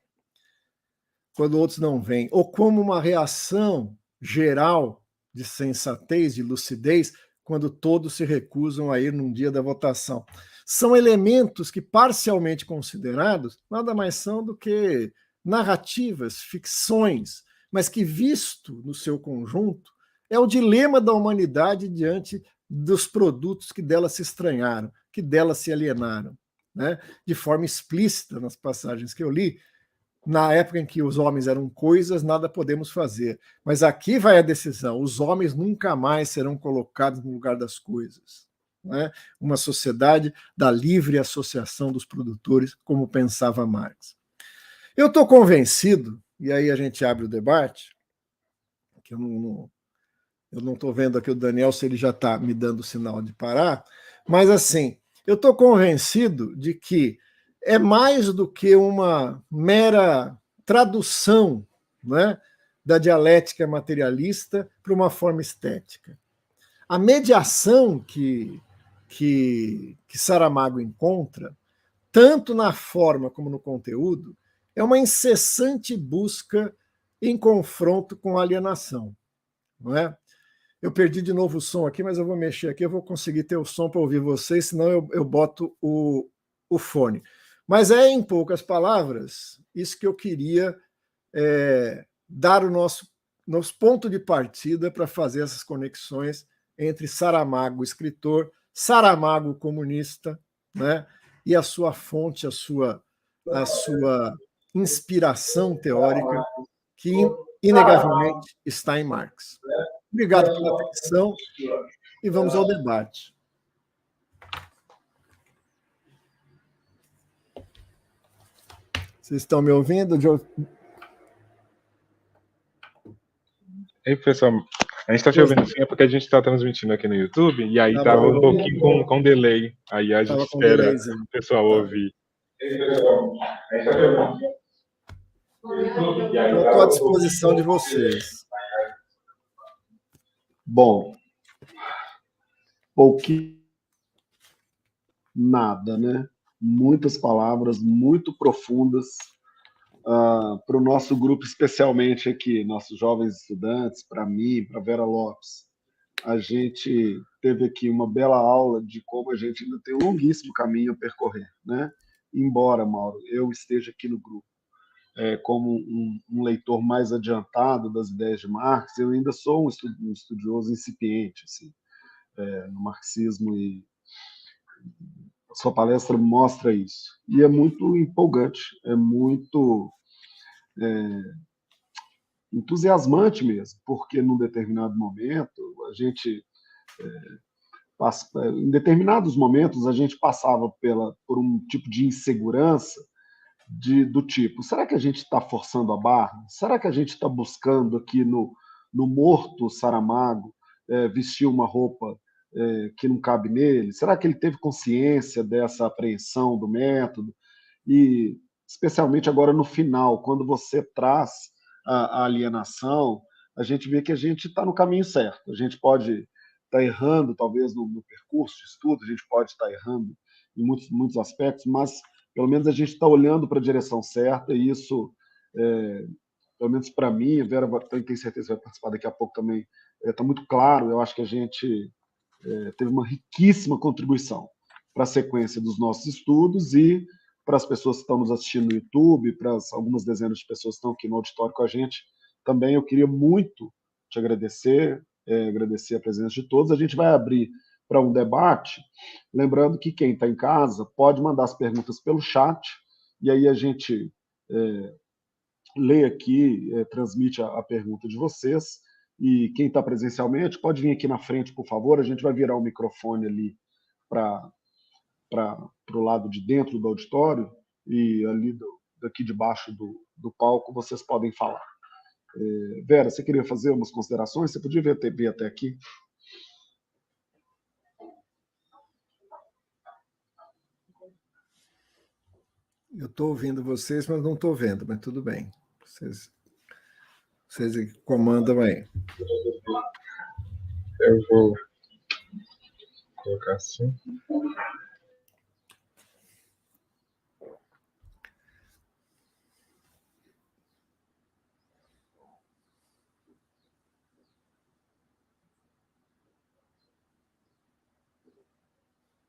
quando outros não veem, ou como uma reação geral de sensatez, de lucidez, quando todos se recusam a ir num dia da votação. São elementos que, parcialmente considerados, nada mais são do que narrativas, ficções, mas que, visto no seu conjunto, é o dilema da humanidade diante dos produtos que dela se estranharam, que dela se alienaram, né? De forma explícita nas passagens que eu li. Na época em que os homens eram coisas, nada podemos fazer. Mas aqui vai a decisão: os homens nunca mais serão colocados no lugar das coisas, né? Uma sociedade da livre associação dos produtores, como pensava Marx. Eu estou convencido, e aí a gente abre o debate, que eu não estou vendo aqui o Daniel se ele já está me dando sinal de parar, mas assim, eu estou convencido de que é mais do que uma mera tradução, né, da dialética materialista para uma forma estética. A mediação que Saramago encontra, tanto na forma como no conteúdo, é uma incessante busca em confronto com a alienação. Não é? Eu perdi de novo o som aqui, mas eu vou mexer aqui, eu vou conseguir ter o som para ouvir vocês, senão eu boto o fone. Mas é, em poucas palavras, isso que eu queria dar o nosso ponto de partida para fazer essas conexões entre Saramago, escritor, Saramago, comunista, né, e a sua fonte, a sua inspiração teórica, que inegavelmente está em Marx. Obrigado pela atenção e vamos ao debate. Vocês estão me ouvindo? Ei, pessoal, a gente está te ouvindo assim, é porque a gente está transmitindo aqui no YouTube, e aí estava um pouquinho com delay. Aí a gente espera o pessoal ouvir. Eu estou à disposição de vocês. Bom, pouquinho, nada, né? Muitas palavras muito profundas para o nosso grupo, especialmente aqui, nossos jovens estudantes, para mim, para Vera Lopes. A gente teve aqui uma bela aula de como a gente ainda tem um longuíssimo caminho a percorrer, né? Embora, Mauro, eu esteja aqui no grupo como um leitor mais adiantado das ideias de Marx, eu ainda sou um estudioso incipiente assim, no marxismo, e a sua palestra mostra isso. E é muito empolgante, é muito entusiasmante mesmo, porque num determinado momento a gente em determinados momentos a gente passava por um tipo de insegurança do tipo, será que a gente está forçando a barra? Será que a gente está buscando aqui no morto Saramago vestir uma roupa que não cabe nele? Será que ele teve consciência dessa apreensão do método? E especialmente agora no final, quando você traz a alienação, a gente vê que a gente está no caminho certo. A gente pode estar errando, talvez, no percurso de estudo, a gente pode estar errando em muitos aspectos, mas pelo menos a gente está olhando para a direção certa, e isso, pelo menos para mim, a Vera tem certeza que vai participar daqui a pouco também, está muito claro. Eu acho que a gente teve uma riquíssima contribuição para a sequência dos nossos estudos, e para as pessoas que estão nos assistindo no YouTube, para algumas dezenas de pessoas que estão aqui no auditório com a gente, também eu queria muito te agradecer, agradecer a presença de todos. A gente vai abrir para um debate, lembrando que quem está em casa pode mandar as perguntas pelo chat, e aí a gente lê aqui, transmite a pergunta de vocês, e quem está presencialmente pode vir aqui na frente, por favor, a gente vai virar o microfone ali para o lado de dentro do auditório, e ali daqui debaixo do palco vocês podem falar. Vera, você queria fazer umas considerações? Você podia vir até aqui? Eu estou ouvindo vocês, mas não estou vendo, mas tudo bem. Vocês comandam aí. Eu vou colocar assim.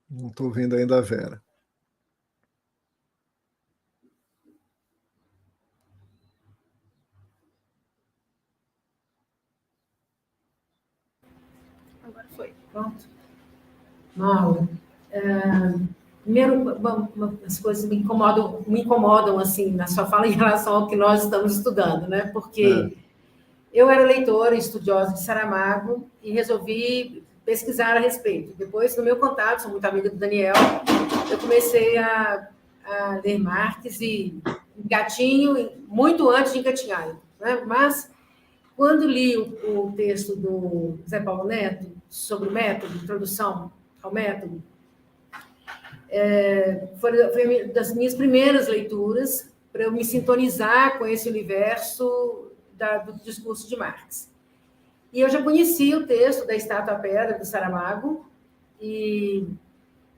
Não estou vendo ainda a Vera. Agora foi. Pronto. Mauro, primeiro, as coisas me incomodam assim, na sua fala em relação ao que nós estamos estudando, né? Porque eu era leitora, estudiosa de Saramago, e resolvi pesquisar a respeito. Depois, no meu contato, sou muito amiga do Daniel, eu comecei a ler Marx, e engatinho muito antes de engatinhar, né? Mas, quando li o texto do Zé Paulo Neto sobre o método, introdução ao método, foi uma das minhas primeiras leituras para eu me sintonizar com esse universo do discurso de Marx. E eu já conhecia o texto da Estátua à Pedra, do Saramago, e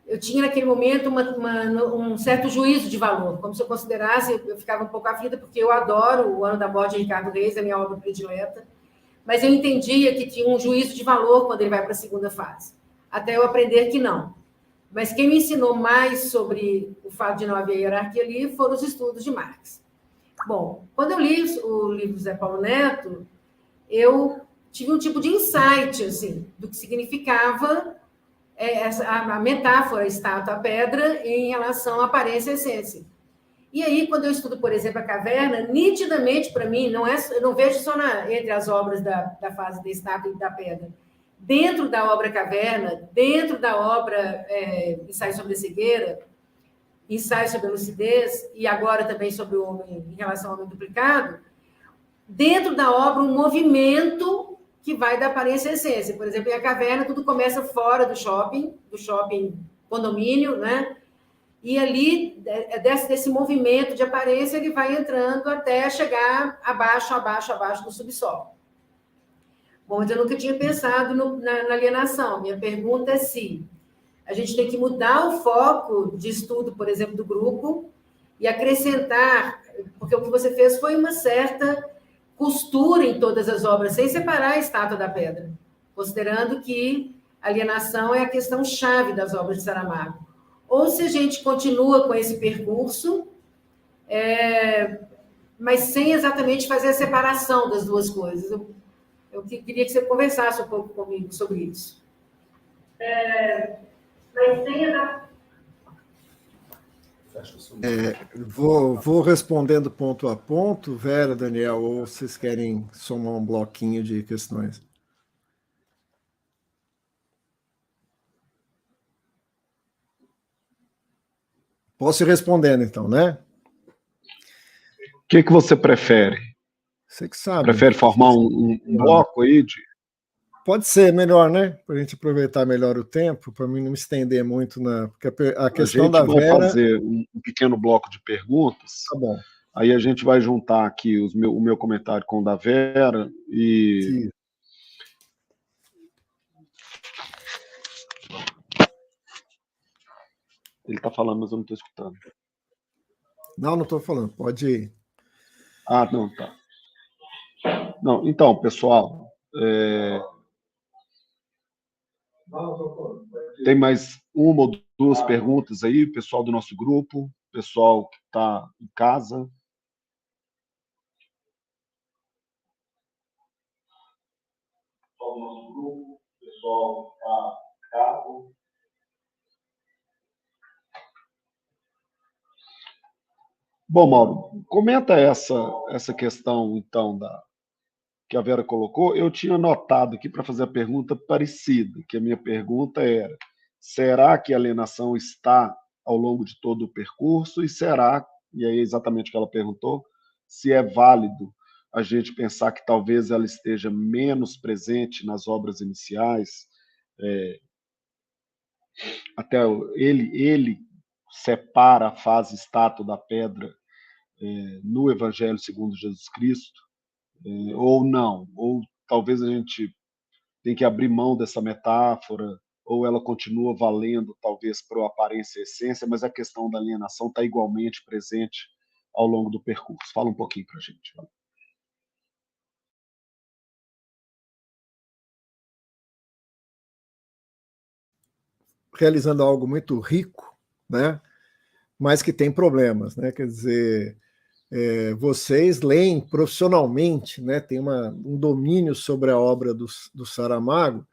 eu tinha, naquele momento, um certo juízo de valor, como se eu considerasse, eu ficava um pouco aflita, porque eu adoro O Ano da Morte de Ricardo Reis, é a minha obra predileta, mas eu entendia que tinha um juízo de valor quando ele vai para a segunda fase, até eu aprender que não. Mas quem me ensinou mais sobre o fato de não haver hierarquia ali foram os estudos de Marx. Bom, quando eu li o livro do Zé Paulo Neto, eu tive um tipo de insight, assim, do que significava a metáfora estátua à pedra em relação à aparência e essência. E aí, quando eu estudo, por exemplo, a caverna, nitidamente, para mim, eu não vejo só entre as obras da fase da estátua e da pedra. Dentro da obra Caverna, dentro da obra Ensaio sobre a Cegueira, Ensaio sobre a Lucidez, e agora também sobre o homem, em relação ao homem duplicado, dentro da obra um movimento que vai da aparência à essência. Por exemplo, em A Caverna, tudo começa fora do shopping condomínio, né? E ali, desse movimento de aparência, ele vai entrando até chegar abaixo do subsolo. Bom, mas eu nunca tinha pensado na alienação. Minha pergunta é se a gente tem que mudar o foco de estudo, por exemplo, do grupo, e acrescentar, porque o que você fez foi uma certa costura em todas as obras, sem separar a Estátua da Pedra, considerando que alienação é a questão chave das obras de Saramago. Ou se a gente continua com esse percurso, mas sem exatamente fazer a separação das duas coisas. Eu queria que você conversasse um pouco comigo sobre isso. Mas sem exatamente... Vou respondendo ponto a ponto, Vera, Daniel, ou vocês querem somar um bloquinho de questões? Posso ir respondendo, então, né? O que você prefere? Você que sabe. Prefere formar um bloco aí de... Pode ser melhor, né? Para a gente aproveitar melhor o tempo, para mim não me estender muito porque a questão da Vera... Vamos fazer um pequeno bloco de perguntas. Tá bom. Aí a gente vai juntar aqui o meu comentário com o da Vera e... Sim. Ele está falando, mas eu não estou escutando. Não estou falando. Pode ir. Ah, não, tá. Não, então, pessoal... Tem mais uma ou duas perguntas aí, pessoal do nosso grupo, pessoal que está em casa. Pessoal do nosso grupo, pessoal que está em casa. Bom, Mauro, comenta essa questão, então, que a Vera colocou. Eu tinha notado aqui para fazer a pergunta parecida, que a minha pergunta era: será que a alienação está ao longo de todo o percurso? E aí é exatamente o que ela perguntou, se é válido a gente pensar que talvez ela esteja menos presente nas obras iniciais, até ele separa a fase estátua da pedra no Evangelho segundo Jesus Cristo, ou não, ou talvez a gente tem que abrir mão dessa metáfora, ou ela continua valendo, talvez, para a aparência e essência, mas a questão da alienação está igualmente presente ao longo do percurso. Fala um pouquinho para a gente. Realizando algo muito rico, né? Mas que tem problemas, né? Quer dizer, vocês leem profissionalmente, né? Tem um domínio sobre a obra do Saramago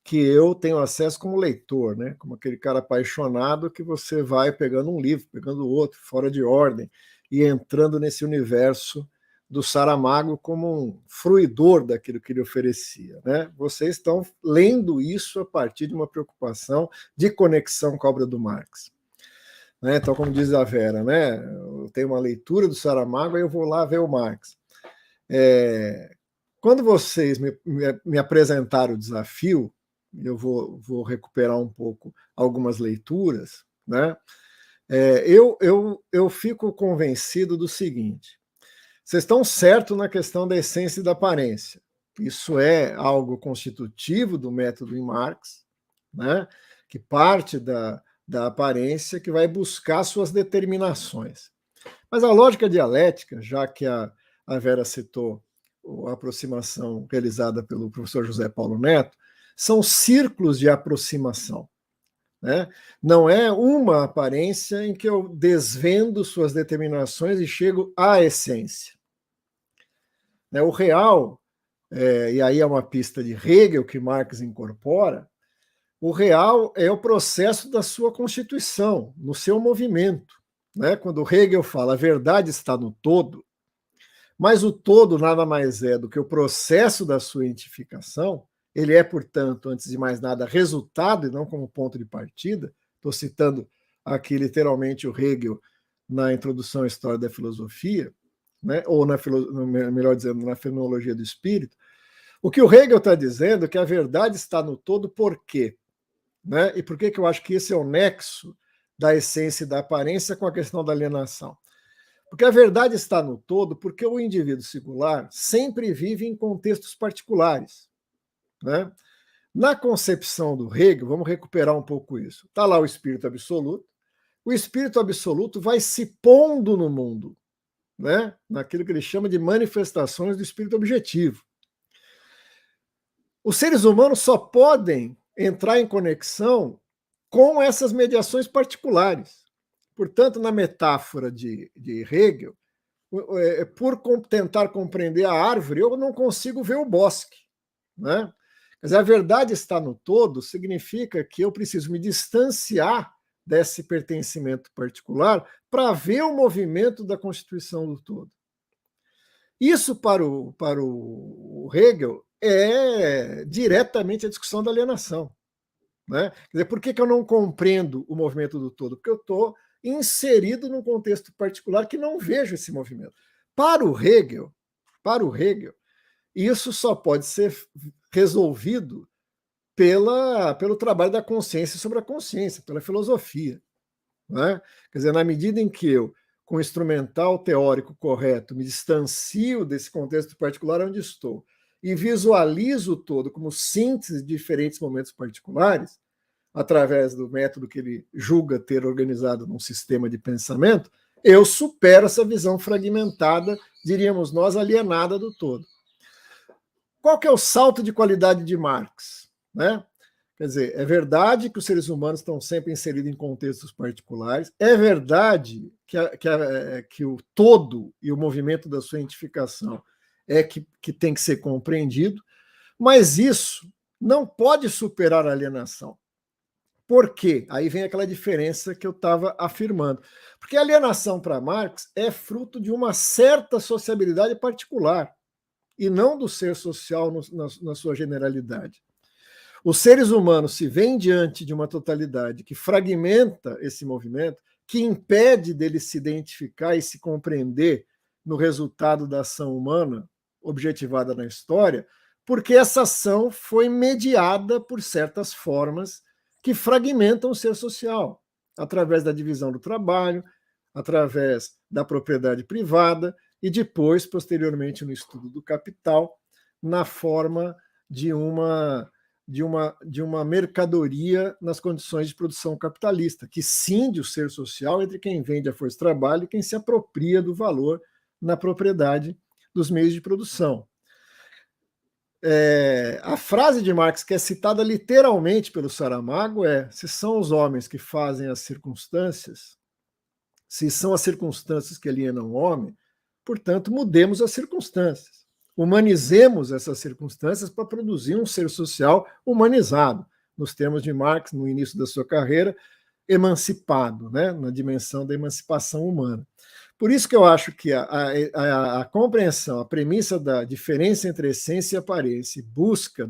que eu tenho acesso como leitor, né? Como aquele cara apaixonado que você vai pegando um livro, pegando outro, fora de ordem, e entrando nesse universo do Saramago como um fruidor daquilo que ele oferecia, né? Vocês estão lendo isso a partir de uma preocupação de conexão com a obra do Marx. né? Então, como diz a Vera, né? Eu tenho uma leitura do Saramago, aí eu vou lá ver o Marx. Quando vocês me apresentaram o desafio, eu vou recuperar um pouco algumas leituras, né? Eu fico convencido do seguinte: vocês estão certos na questão da essência e da aparência. Isso é algo constitutivo do método em Marx, né? Que parte da aparência, que vai buscar suas determinações. Mas a lógica dialética, já que a Vera citou a aproximação realizada pelo professor José Paulo Neto, são círculos de aproximação, né? Não é uma aparência em que eu desvendo suas determinações e chego à essência. O real, e aí é uma pista de Hegel que Marx incorpora, o real é o processo da sua constituição, no seu movimento, né? Quando Hegel fala a verdade está no todo, mas o todo nada mais é do que o processo da sua identificação. Ele é, portanto, antes de mais nada, resultado e não como ponto de partida. Estou citando aqui literalmente o Hegel na introdução à história da filosofia, né? Ou, melhor dizendo, na fenomenologia do espírito. O que o Hegel está dizendo é que a verdade está no todo, por quê? Né? E por que eu acho que esse é o nexo da essência e da aparência com a questão da alienação? Porque a verdade está no todo, porque o indivíduo singular sempre vive em contextos particulares, né? Na concepção do Hegel, vamos recuperar um pouco isso. Está lá o espírito absoluto. O espírito absoluto vai se pondo no mundo, né? Naquilo que ele chama de manifestações do espírito objetivo. Os seres humanos só podem entrar em conexão com essas mediações particulares. Portanto, na metáfora de Hegel, por tentar compreender a árvore, eu não consigo ver o bosque, né? Mas a verdade está no todo significa que eu preciso me distanciar desse pertencimento particular para ver o movimento da constituição do todo. Isso, para o Hegel, é diretamente a discussão da alienação, né? Quer dizer, por que eu não compreendo o movimento do todo? Porque eu estou inserido num contexto particular que não vejo esse movimento. Para o Hegel, isso só pode ser resolvido pelo trabalho da consciência sobre a consciência, pela filosofia, né? Quer dizer, na medida em que eu, com o instrumental teórico correto, me distancio desse contexto particular onde estou e visualizo o todo como síntese de diferentes momentos particulares, através do método que ele julga ter organizado num sistema de pensamento, eu supero essa visão fragmentada, diríamos nós, alienada do todo. Qual que é o salto de qualidade de Marx, né? Quer dizer, é verdade que os seres humanos estão sempre inseridos em contextos particulares, é verdade que o todo e o movimento da sua identificação que tem que ser compreendido, mas isso não pode superar a alienação. Por quê? Aí vem aquela diferença que eu estava afirmando. Porque a alienação para Marx é fruto de uma certa sociabilidade particular e não do ser social na sua generalidade. Os seres humanos se veem diante de uma totalidade que fragmenta esse movimento, que impede dele se identificar e se compreender no resultado da ação humana objetivada na história, porque essa ação foi mediada por certas formas que fragmentam o ser social, através da divisão do trabalho, através da propriedade privada e depois, posteriormente, no estudo do capital, na forma de uma mercadoria nas condições de produção capitalista, que cinde o ser social entre quem vende a força de trabalho e quem se apropria do valor na propriedade dos meios de produção. A frase de Marx, que é citada literalmente pelo Saramago, se são os homens que fazem as circunstâncias, se são as circunstâncias que alienam o homem, portanto, mudemos as circunstâncias. Humanizemos essas circunstâncias para produzir um ser social humanizado, nos termos de Marx, no início da sua carreira, emancipado, né, na dimensão da emancipação humana. Por isso que eu acho que a compreensão, a premissa da diferença entre essência e aparência, e busca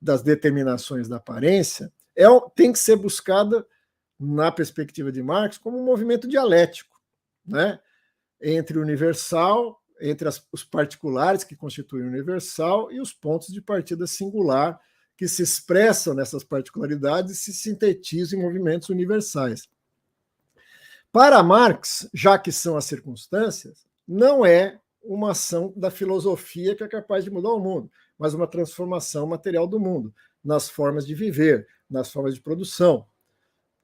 das determinações da aparência, tem que ser buscada na perspectiva de Marx, como um movimento dialético, né? Entre o universal, entre os particulares que constituem o universal e os pontos de partida singular que se expressam nessas particularidades e se sintetizam em movimentos universais. Para Marx, já que são as circunstâncias, não é uma ação da filosofia que é capaz de mudar o mundo, mas uma transformação material do mundo, nas formas de viver, nas formas de produção,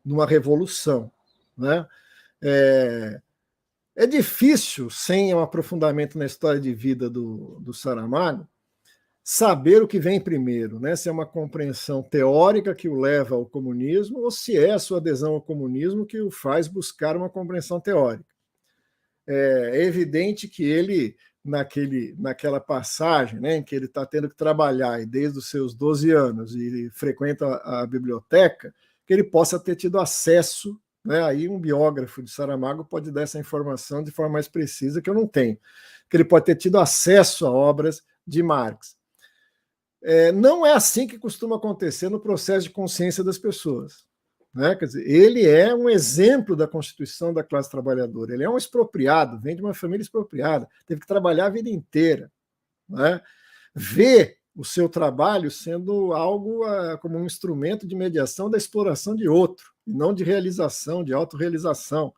numa revolução, né? É difícil, sem um aprofundamento na história de vida do Saramago, saber o que vem primeiro, né? Se é uma compreensão teórica que o leva ao comunismo ou se é a sua adesão ao comunismo que o faz buscar uma compreensão teórica. É evidente que ele, naquela passagem, né, em que ele está tendo que trabalhar e desde os seus 12 anos e frequenta a biblioteca, que ele possa ter tido acesso, né, aí um biógrafo de Saramago pode dar essa informação de forma mais precisa, que eu não tenho, que ele pode ter tido acesso a obras de Marx. Não é assim que costuma acontecer no processo de consciência das pessoas, né? Quer dizer, ele é um exemplo da constituição da classe trabalhadora, ele é um expropriado, vem de uma família expropriada, teve que trabalhar a vida inteira, né? Vê o seu trabalho sendo algo como um instrumento de mediação da exploração de outro, e não de realização, de autorrealização.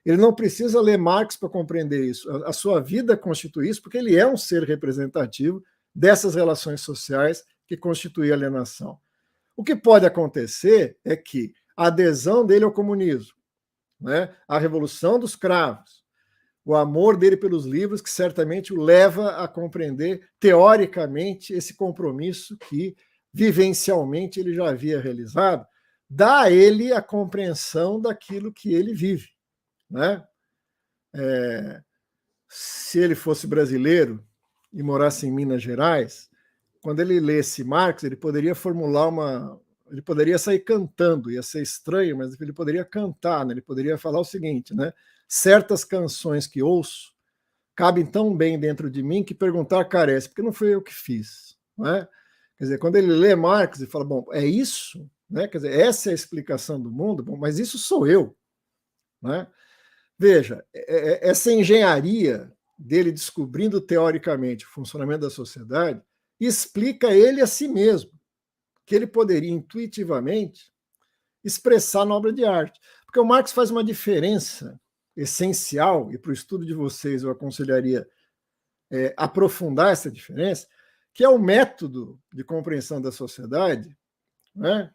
Ele não precisa ler Marx para compreender isso, a sua vida constitui isso, porque ele é um ser representativo dessas relações sociais que constituem a alienação. O que pode acontecer é que a adesão dele ao comunismo, né, a revolução dos cravos, o amor dele pelos livros, que certamente o leva a compreender teoricamente esse compromisso que vivencialmente ele já havia realizado, dá a ele a compreensão daquilo que ele vive, né? Se ele fosse brasileiro e morasse em Minas Gerais, quando ele lesse Marx, ele poderia formular ele poderia sair cantando, ia ser estranho, mas ele poderia cantar, né? Ele poderia falar o seguinte, né? Certas canções que ouço cabem tão bem dentro de mim que perguntar carece, porque não foi eu que fiz, né? Quer dizer, quando ele lê Marx e fala, bom, é isso, né? Quer dizer, essa é a explicação do mundo, bom, mas isso sou eu, né? Veja, essa engenharia dele descobrindo teoricamente o funcionamento da sociedade explica ele a si mesmo, que ele poderia intuitivamente expressar na obra de arte. Porque o Marx faz uma diferença essencial, e para o estudo de vocês eu aconselharia aprofundar essa diferença, que é o método de compreensão da sociedade, né?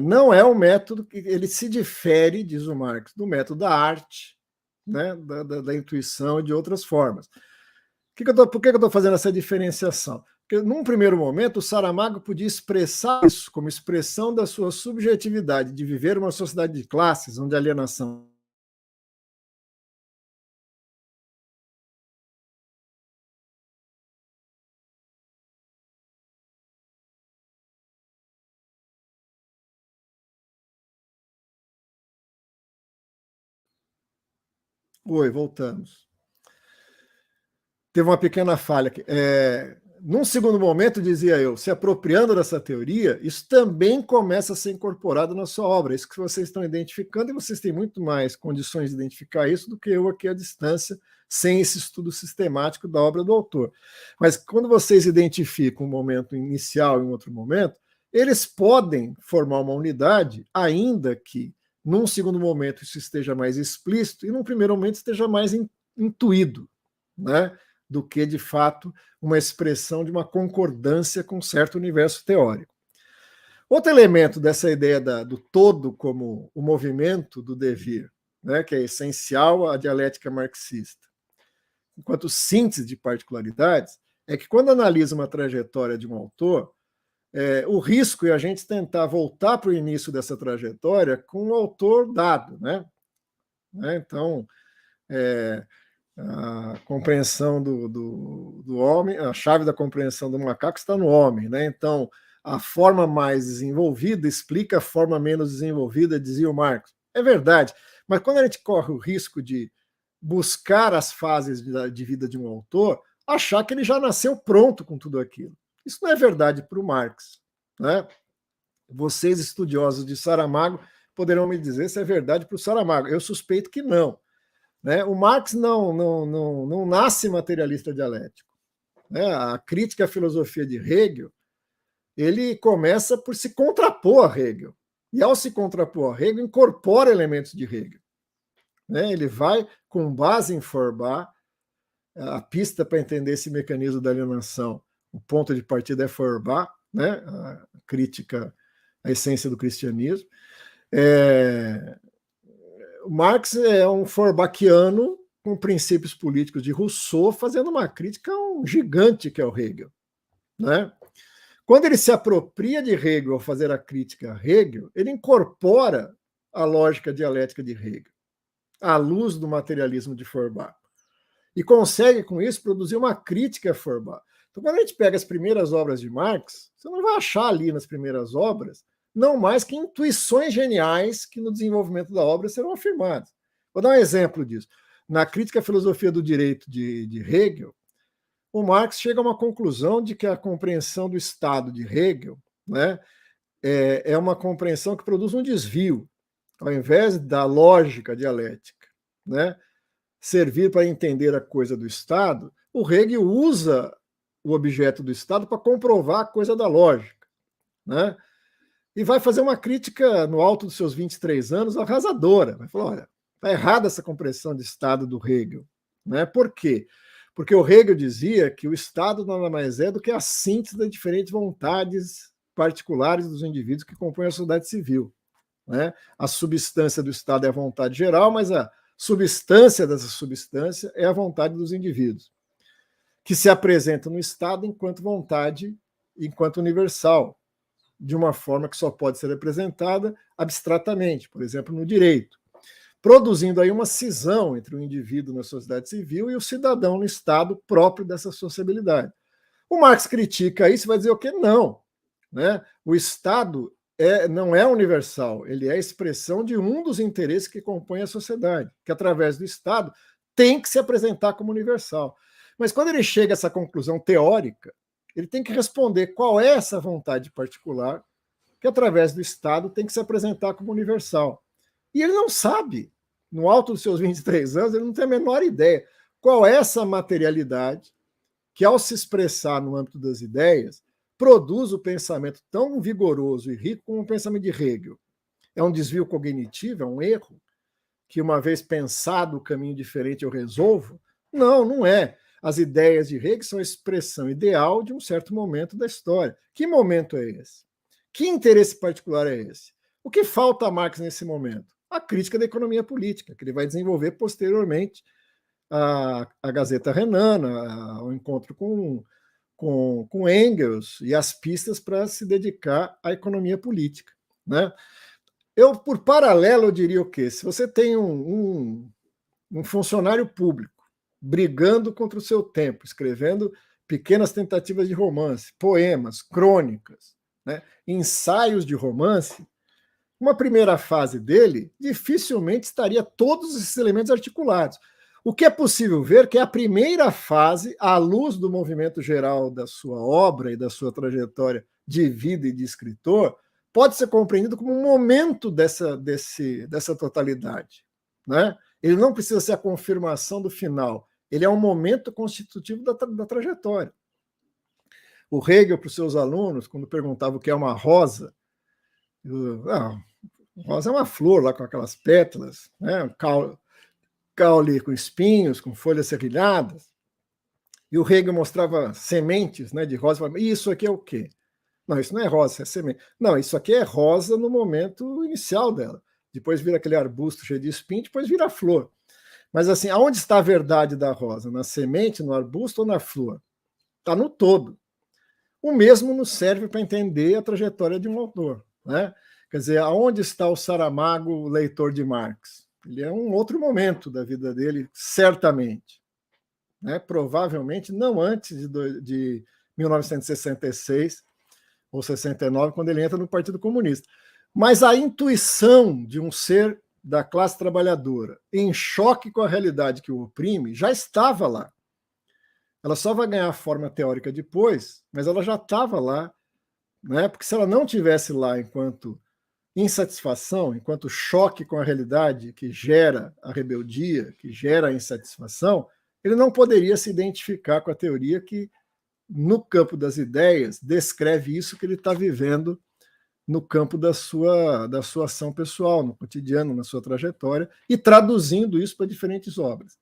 Não é o método que ele se difere, diz o Marx, do método da arte, né? da intuição e de outras formas. Por que eu estou fazendo essa diferenciação? Porque, num primeiro momento, o Saramago podia expressar isso como expressão da sua subjetividade de viver uma sociedade de classes, onde a alienação Oi, voltamos. Teve uma pequena falha aqui. Num segundo momento, dizia eu, se apropriando dessa teoria, isso também começa a ser incorporado na sua obra. Isso que vocês estão identificando, e vocês têm muito mais condições de identificar isso do que eu aqui à distância, sem esse estudo sistemático da obra do autor. Mas quando vocês identificam um momento inicial e um outro momento, eles podem formar uma unidade, ainda que num segundo momento isso esteja mais explícito e num primeiro momento esteja mais intuído, né, do que, de fato, uma expressão de uma concordância com certo universo teórico. Outro elemento dessa ideia do todo como o movimento do devir, né, que é essencial à dialética marxista, enquanto síntese de particularidades, é que quando analisa uma trajetória de um autor, o risco é a gente tentar voltar para o início dessa trajetória com o autor dado, né? Então, a compreensão do homem, a chave da compreensão do macaco está no homem, né? Então, a forma mais desenvolvida explica a forma menos desenvolvida, dizia o Marx. É verdade, mas quando a gente corre o risco de buscar as fases de vida de um autor, achar que ele já nasceu pronto com tudo aquilo. Isso não é verdade para o Marx, né? Vocês, estudiosos de Saramago, poderão me dizer se é verdade para o Saramago. Eu suspeito que não. Né? O Marx não nasce materialista dialético. Né? A crítica à filosofia de Hegel, ele começa por se contrapor a Hegel. E, ao se contrapor a Hegel, incorpora elementos de Hegel. Né? Ele vai, com base em Feuerbach, a pista para entender esse mecanismo da alienação, o ponto de partida é Feuerbach, né? A crítica à essência do cristianismo. O Marx é um Feuerbachiano com princípios políticos de Rousseau, fazendo uma crítica a um gigante que é o Hegel. Né? Quando ele se apropria de Hegel ao fazer a crítica a Hegel, ele incorpora a lógica dialética de Hegel, à luz do materialismo de Feuerbach. E consegue, com isso, produzir uma crítica a Feuerbach. Então, quando a gente pega as primeiras obras de Marx, você não vai achar ali nas primeiras obras não mais que intuições geniais que no desenvolvimento da obra serão afirmadas. Vou dar um exemplo disso. Na crítica à filosofia do direito de Hegel, o Marx chega a uma conclusão de que a compreensão do Estado de Hegel, né, é uma compreensão que produz um desvio, ao invés da lógica dialética, né, servir para entender a coisa do Estado, o Hegel usa o objeto do Estado para comprovar a coisa da lógica, né? E vai fazer uma crítica, no alto dos seus 23 anos, arrasadora. Vai falar, olha, está errada essa compreensão de Estado do Hegel. Né? Por quê? Porque o Hegel dizia que o Estado nada mais é do que a síntese das diferentes vontades particulares dos indivíduos que compõem a sociedade civil. Né? A substância do Estado é a vontade geral, mas a substância dessa substância é a vontade dos indivíduos, que se apresenta no Estado enquanto vontade, enquanto universal, de uma forma que só pode ser representada abstratamente, por exemplo, no direito, produzindo aí uma cisão entre o indivíduo na sociedade civil e o cidadão no Estado próprio dessa sociabilidade. O Marx critica isso e vai dizer o quê? Não. Né? O Estado não é universal, ele é a expressão de um dos interesses que compõem a sociedade, que através do Estado tem que se apresentar como universal. Mas quando ele chega a essa conclusão teórica, ele tem que responder qual é essa vontade particular que, através do Estado, tem que se apresentar como universal. E ele não sabe, no alto dos seus 23 anos, ele não tem a menor ideia qual é essa materialidade que, ao se expressar no âmbito das ideias, produz o pensamento tão vigoroso e rico como o pensamento de Hegel. É um desvio cognitivo, é um erro, que, uma vez pensado o caminho diferente, eu resolvo? Não, não é. As ideias de Hegel são a expressão ideal de um certo momento da história. Que momento é esse? Que interesse particular é esse? O que falta a Marx nesse momento? A crítica da economia política, que ele vai desenvolver posteriormente a Gazeta Renana, o encontro com Engels e as pistas para se dedicar à economia política. Né? Por paralelo, eu diria o quê? Se você tem um funcionário público brigando contra o seu tempo, escrevendo pequenas tentativas de romance, poemas, crônicas, né, ensaios de romance, uma primeira fase dele dificilmente estaria todos esses elementos articulados. O que é possível ver que a primeira fase, à luz do movimento geral da sua obra e da sua trajetória de vida e de escritor, pode ser compreendido como um momento dessa totalidade. Né? Ele não precisa ser a confirmação do final. Ele é um momento constitutivo da trajetória. O Hegel, para os seus alunos, quando perguntava o que é uma rosa, rosa é uma flor lá com aquelas pétalas, né? Caule com espinhos, com folhas serrilhadas. E o Hegel mostrava sementes, né, de rosa. Falava, e isso aqui é o quê? Não, isso não é rosa, é semente. Não, isso aqui é rosa no momento inicial dela. Depois vira aquele arbusto cheio de espinho, depois vira flor. Mas assim, aonde está a verdade da rosa? Na semente, no arbusto ou na flor? Está no todo. O mesmo nos serve para entender a trajetória de um autor. Né? Quer dizer, aonde está o Saramago, leitor de Marx? Ele é um outro momento da vida dele, certamente. Né? Provavelmente não antes de 1966 ou 69, quando ele entra no Partido Comunista. Mas a intuição de um ser da classe trabalhadora, em choque com a realidade que o oprime, já estava lá. Ela só vai ganhar forma teórica depois, mas ela já estava lá, né? Porque se ela não tivesse lá enquanto insatisfação, enquanto choque com a realidade que gera a rebeldia, que gera a insatisfação, ele não poderia se identificar com a teoria que, no campo das ideias, descreve isso que ele está vivendo no campo da sua ação pessoal, no cotidiano, na sua trajetória, e traduzindo isso para diferentes obras.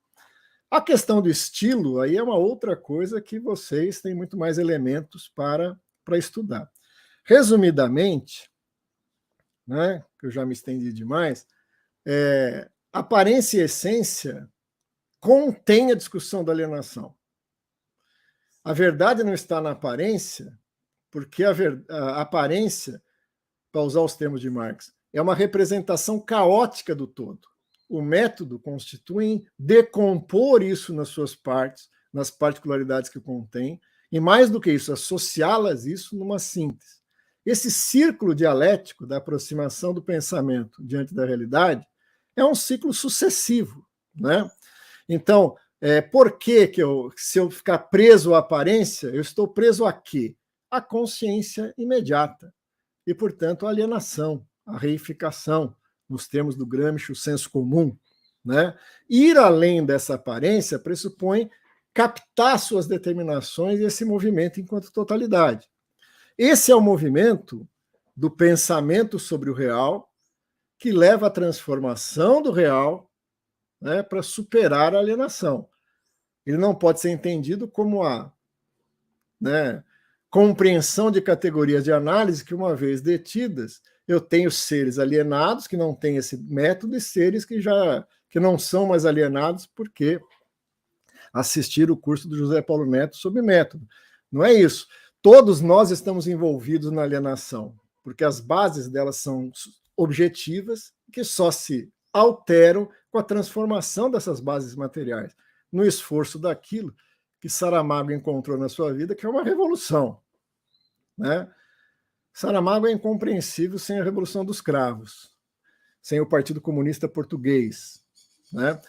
A questão do estilo aí é uma outra coisa que vocês têm muito mais elementos para estudar. Resumidamente, né, que eu já me estendi demais, aparência e essência contém a discussão da alienação. A verdade não está na aparência, porque a aparência, para usar os termos de Marx, é uma representação caótica do todo. O método constitui em decompor isso nas suas partes, nas particularidades que contém, e mais do que isso, associá-las isso numa síntese. Esse círculo dialético da aproximação do pensamento diante da realidade é um ciclo sucessivo, né? Então, por que se eu ficar preso à aparência, eu estou preso a quê? A consciência imediata e, portanto, a alienação, a reificação, nos termos do Gramsci, o senso comum, né? Ir além dessa aparência pressupõe captar suas determinações e esse movimento enquanto totalidade. Esse é o movimento do pensamento sobre o real que leva à transformação do real, né, para superar a alienação. Ele não pode ser entendido como a, né, compreensão de categorias de análise que, uma vez detidas, eu tenho seres alienados que não têm esse método e seres que não são mais alienados porque assistiram o curso do José Paulo Neto sobre método. Não é isso. Todos nós estamos envolvidos na alienação, porque as bases delas são objetivas, que só se alteram com a transformação dessas bases materiais, no esforço daquilo que Saramago encontrou na sua vida, que é uma revolução, né? Saramago é incompreensível sem a Revolução dos Cravos, sem o Partido Comunista Português, né?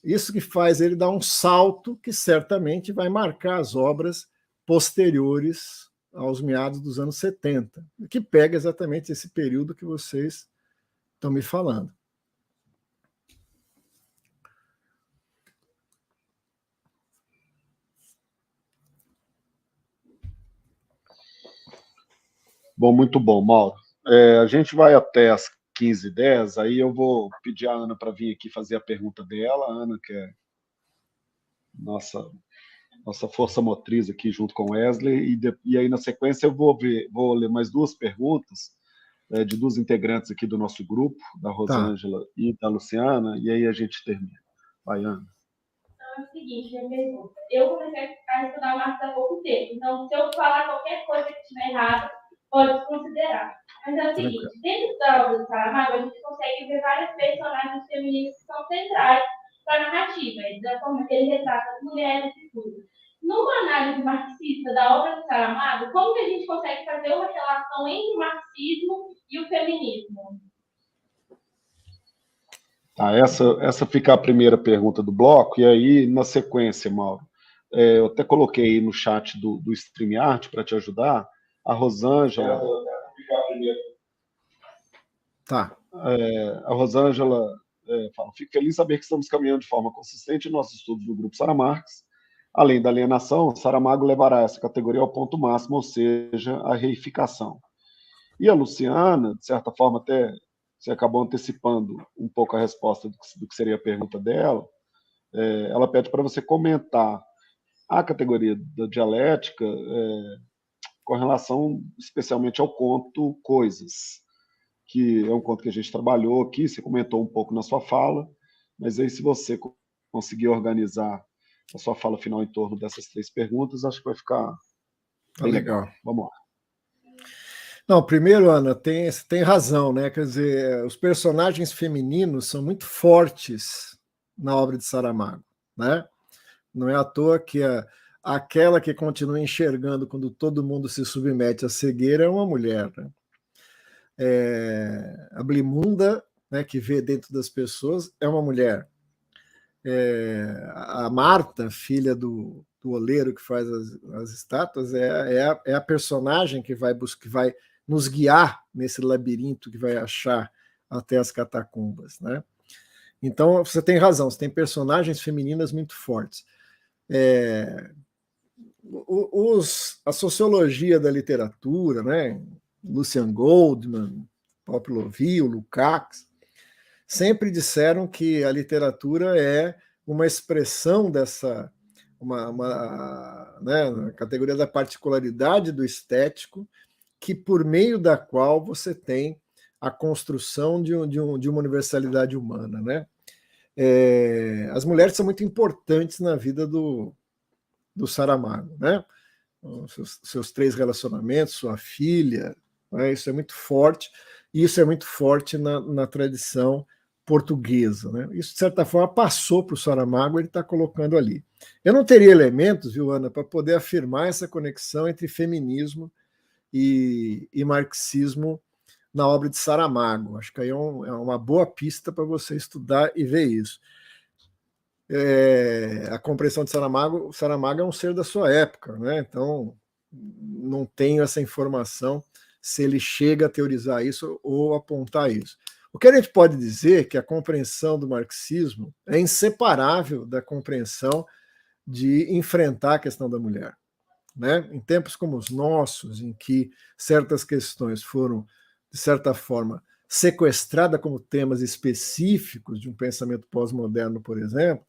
Isso que faz ele dar um salto que certamente vai marcar as obras posteriores aos meados dos anos 70, que pega exatamente esse período que vocês estão me falando. Bom, muito bom, Mauro. A gente vai até as 15h10, aí eu vou pedir a Ana para vir aqui fazer a pergunta dela. A Ana, que é nossa força motriz aqui junto com Wesley, e aí na sequência eu vou ler mais duas perguntas de duas integrantes aqui do nosso grupo, da Rosângela e da Luciana, e aí a gente termina. Vai, Ana. É o seguinte, minha pergunta. Eu comecei a estudar Marx há pouco tempo, então se eu falar qualquer coisa que estiver errada, pode considerar. Mas é o seguinte, dentro da obra do Saramago, a gente consegue ver várias personagens femininas que são centrais para a narrativa, da forma que ele retrata as mulheres e tudo. Numa análise marxista da obra do Saramago, como que a gente consegue fazer uma relação entre o marxismo e o feminismo? Tá, essa fica a primeira pergunta do bloco, e aí, na sequência, Mauro, eu até coloquei no chat do StreamYard para te ajudar, a Rosângela... Tá. A Rosângela fala: fico feliz em saber que estamos caminhando de forma consistente em nossos estudos do Grupo Saramarx. Além da alienação, Saramago levará essa categoria ao ponto máximo, ou seja, a reificação. E a Luciana, de certa forma, até você acabou antecipando um pouco a resposta do que seria a pergunta dela. Ela pede para você comentar a categoria da dialética com relação especialmente ao conto Coisas, que é um conto que a gente trabalhou aqui, você comentou um pouco na sua fala, mas aí se você conseguir organizar a sua fala final em torno dessas três perguntas, acho que vai ficar bem legal. Vamos lá. Não, primeiro, Ana, tem razão, né? Quer dizer, os personagens femininos são muito fortes na obra de Saramago, né? Não é à toa que aquela que continua enxergando quando todo mundo se submete à cegueira é uma mulher, né? A Blimunda, né, que vê dentro das pessoas, é uma mulher. A Marta, filha do oleiro que faz as estátuas, é a personagem que vai nos guiar nesse labirinto que vai achar até as catacumbas, né? Então, você tem razão, você tem personagens femininas muito fortes. A sociologia da literatura, né? Lucian Goldman, Poplovy, Lukács, sempre disseram que a literatura é uma expressão dessa, né, na categoria da particularidade do estético, que por meio da qual você tem a construção de uma universalidade humana, né? As mulheres são muito importantes na vida do Saramago, né? Seus 3 relacionamentos, sua filha, né? Isso é muito forte, e isso é muito forte na tradição portuguesa, né? Isso, de certa forma, passou para o Saramago, ele está colocando ali. Eu não teria elementos, viu, Ana, para poder afirmar essa conexão entre feminismo e marxismo na obra de Saramago. Acho que aí é uma boa pista para você estudar e ver isso. A compreensão de Saramago é um ser da sua época, né? Então não tenho essa informação se ele chega a teorizar isso ou apontar isso. O que a gente pode dizer é que a compreensão do marxismo é inseparável da compreensão de enfrentar a questão da mulher, né? Em tempos como os nossos, em que certas questões foram, de certa forma, sequestradas como temas específicos de um pensamento pós-moderno, por exemplo,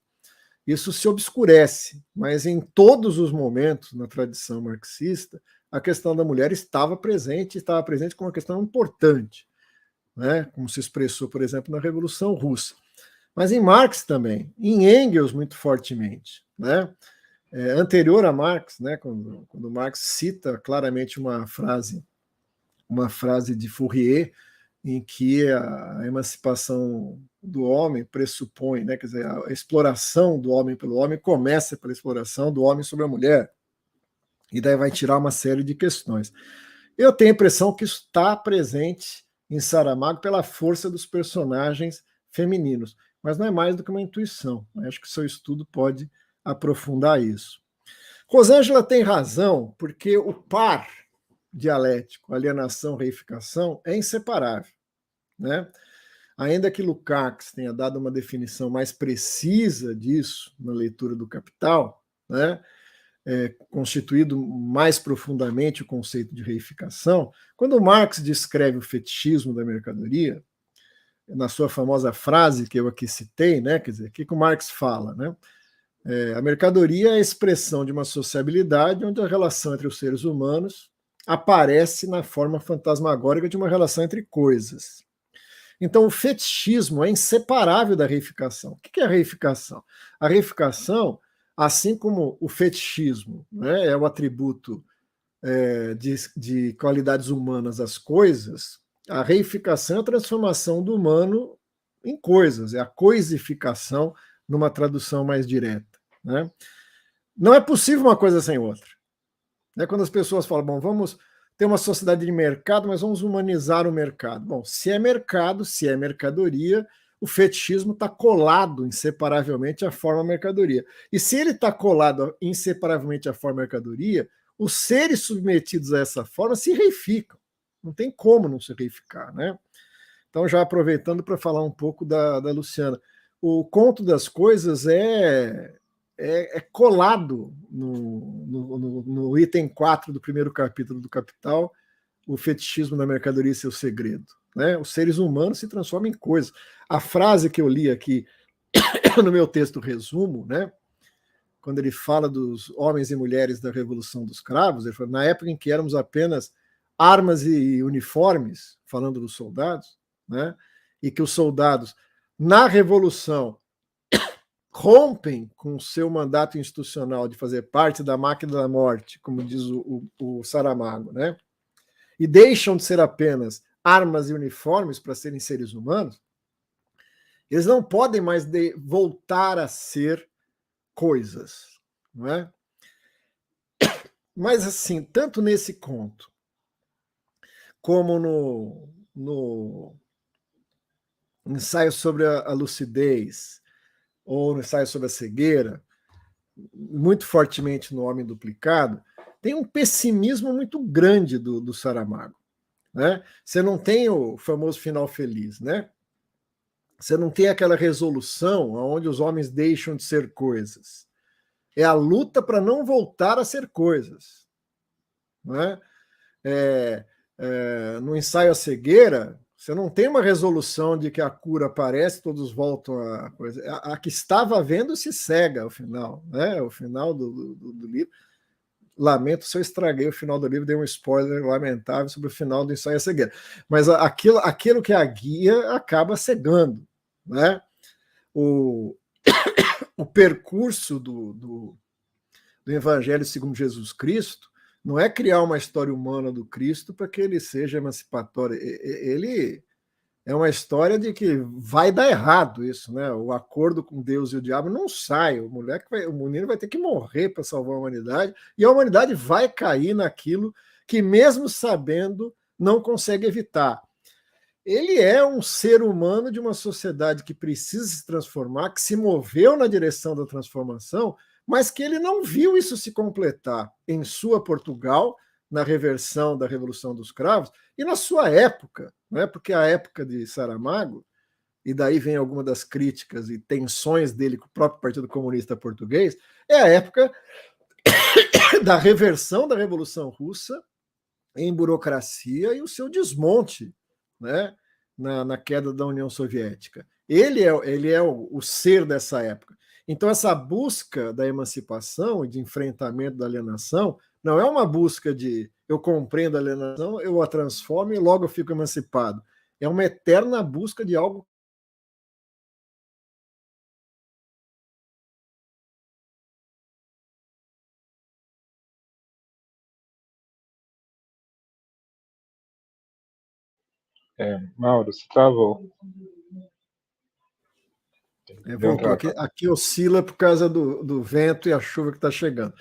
isso se obscurece, mas em todos os momentos na tradição marxista, a questão da mulher estava presente como uma questão importante, né? Como se expressou, por exemplo, na Revolução Russa. Mas em Marx também, em Engels muito fortemente, né? Anterior a Marx, né? Quando Marx cita claramente uma frase de Fourier, em que a emancipação do homem pressupõe, né, quer dizer, a exploração do homem pelo homem começa pela exploração do homem sobre a mulher, e daí vai tirar uma série de questões. Eu tenho a impressão que isso está presente em Saramago pela força dos personagens femininos, mas não é mais do que uma intuição. Acho que o seu estudo pode aprofundar isso. Rosângela tem razão, porque o par dialético, alienação, reificação, é inseparável, né? Ainda que Lukács tenha dado uma definição mais precisa disso na leitura do Capital, né? Constituído mais profundamente o conceito de reificação, quando Marx descreve o fetichismo da mercadoria, na sua famosa frase que eu aqui citei, né? Quer dizer, o que o Marx fala, né? A mercadoria é a expressão de uma sociabilidade onde a relação entre os seres humanos aparece na forma fantasmagórica de uma relação entre coisas. Então, o fetichismo é inseparável da reificação. O que é a reificação? A reificação, assim como o fetichismo, né, é o atributo de qualidades humanas às coisas, a reificação é a transformação do humano em coisas, é a coisificação numa tradução mais direta, né? Não é possível uma coisa sem outra. Quando as pessoas falam, bom, vamos ter uma sociedade de mercado, mas vamos humanizar o mercado. Bom, se é mercado, se é mercadoria, o fetichismo está colado inseparavelmente à forma mercadoria. E se ele está colado inseparavelmente à forma mercadoria, os seres submetidos a essa forma se reificam. Não tem como não se reificar, né? Então, já aproveitando para falar um pouco da Luciana, o Conto das Coisas é colado no item 4 do primeiro capítulo do Capital, o fetichismo da mercadoria e seu segredo, né? Os seres humanos se transformam em coisas. A frase que eu li aqui no meu texto resumo, né? Quando ele fala dos homens e mulheres da Revolução dos Cravos, ele fala, na época em que éramos apenas armas e uniformes, falando dos soldados, né? E que os soldados, na Revolução, rompem com o seu mandato institucional de fazer parte da máquina da morte, como diz o Saramago, né? E deixam de ser apenas armas e uniformes para serem seres humanos, eles não podem mais voltar a ser coisas, não é? Mas, assim, tanto nesse conto, como no ensaio sobre a lucidez, ou no ensaio sobre a cegueira, muito fortemente no Homem Duplicado, tem um pessimismo muito grande do Saramago, né? Você não tem o famoso final feliz, né? Você não tem aquela resolução onde os homens deixam de ser coisas. É a luta para não voltar a ser coisas, né? No ensaio A Cegueira, você não tem uma resolução de que a cura aparece, todos voltam a coisa. A que estava vendo se cega ao final, né? O final do livro. Lamento se eu estraguei o final do livro, dei um spoiler lamentável sobre o final do ensaio A Cegueira. Mas aquilo que a guia acaba cegando, né? O percurso do Evangelho segundo Jesus Cristo não é criar uma história humana do Cristo para que ele seja emancipatório. Ele é uma história de que vai dar errado isso, né? O acordo com Deus e o diabo não sai. O menino vai ter que morrer para salvar a humanidade, e a humanidade vai cair naquilo que, mesmo sabendo, não consegue evitar. Ele é um ser humano de uma sociedade que precisa se transformar, que se moveu na direção da transformação, mas que ele não viu isso se completar em sua Portugal, na reversão da Revolução dos Cravos, e na sua época, né? Porque a época de Saramago, e daí vem alguma das críticas e tensões dele com o próprio Partido Comunista Português, é a época da reversão da Revolução Russa em burocracia e o seu desmonte, né? Na queda da União Soviética. Ele é o ser dessa época. Então, essa busca da emancipação e de enfrentamento da alienação não é uma busca de eu compreendo a alienação, eu a transformo e logo eu fico emancipado. É uma eterna busca de algo. Mauro, você travou. Voltou. Aqui oscila por causa do vento e a chuva que está chegando.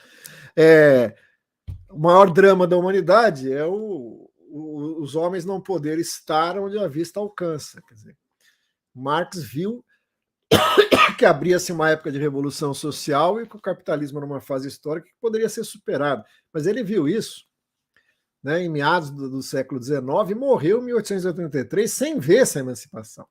O maior drama da humanidade é os homens não poderem estar onde a vista alcança. Quer dizer, Marx viu que abria-se uma época de revolução social e que o capitalismo era uma fase histórica que poderia ser superada. Mas ele viu isso, né, em meados do século XIX e morreu em 1883 sem ver essa emancipação,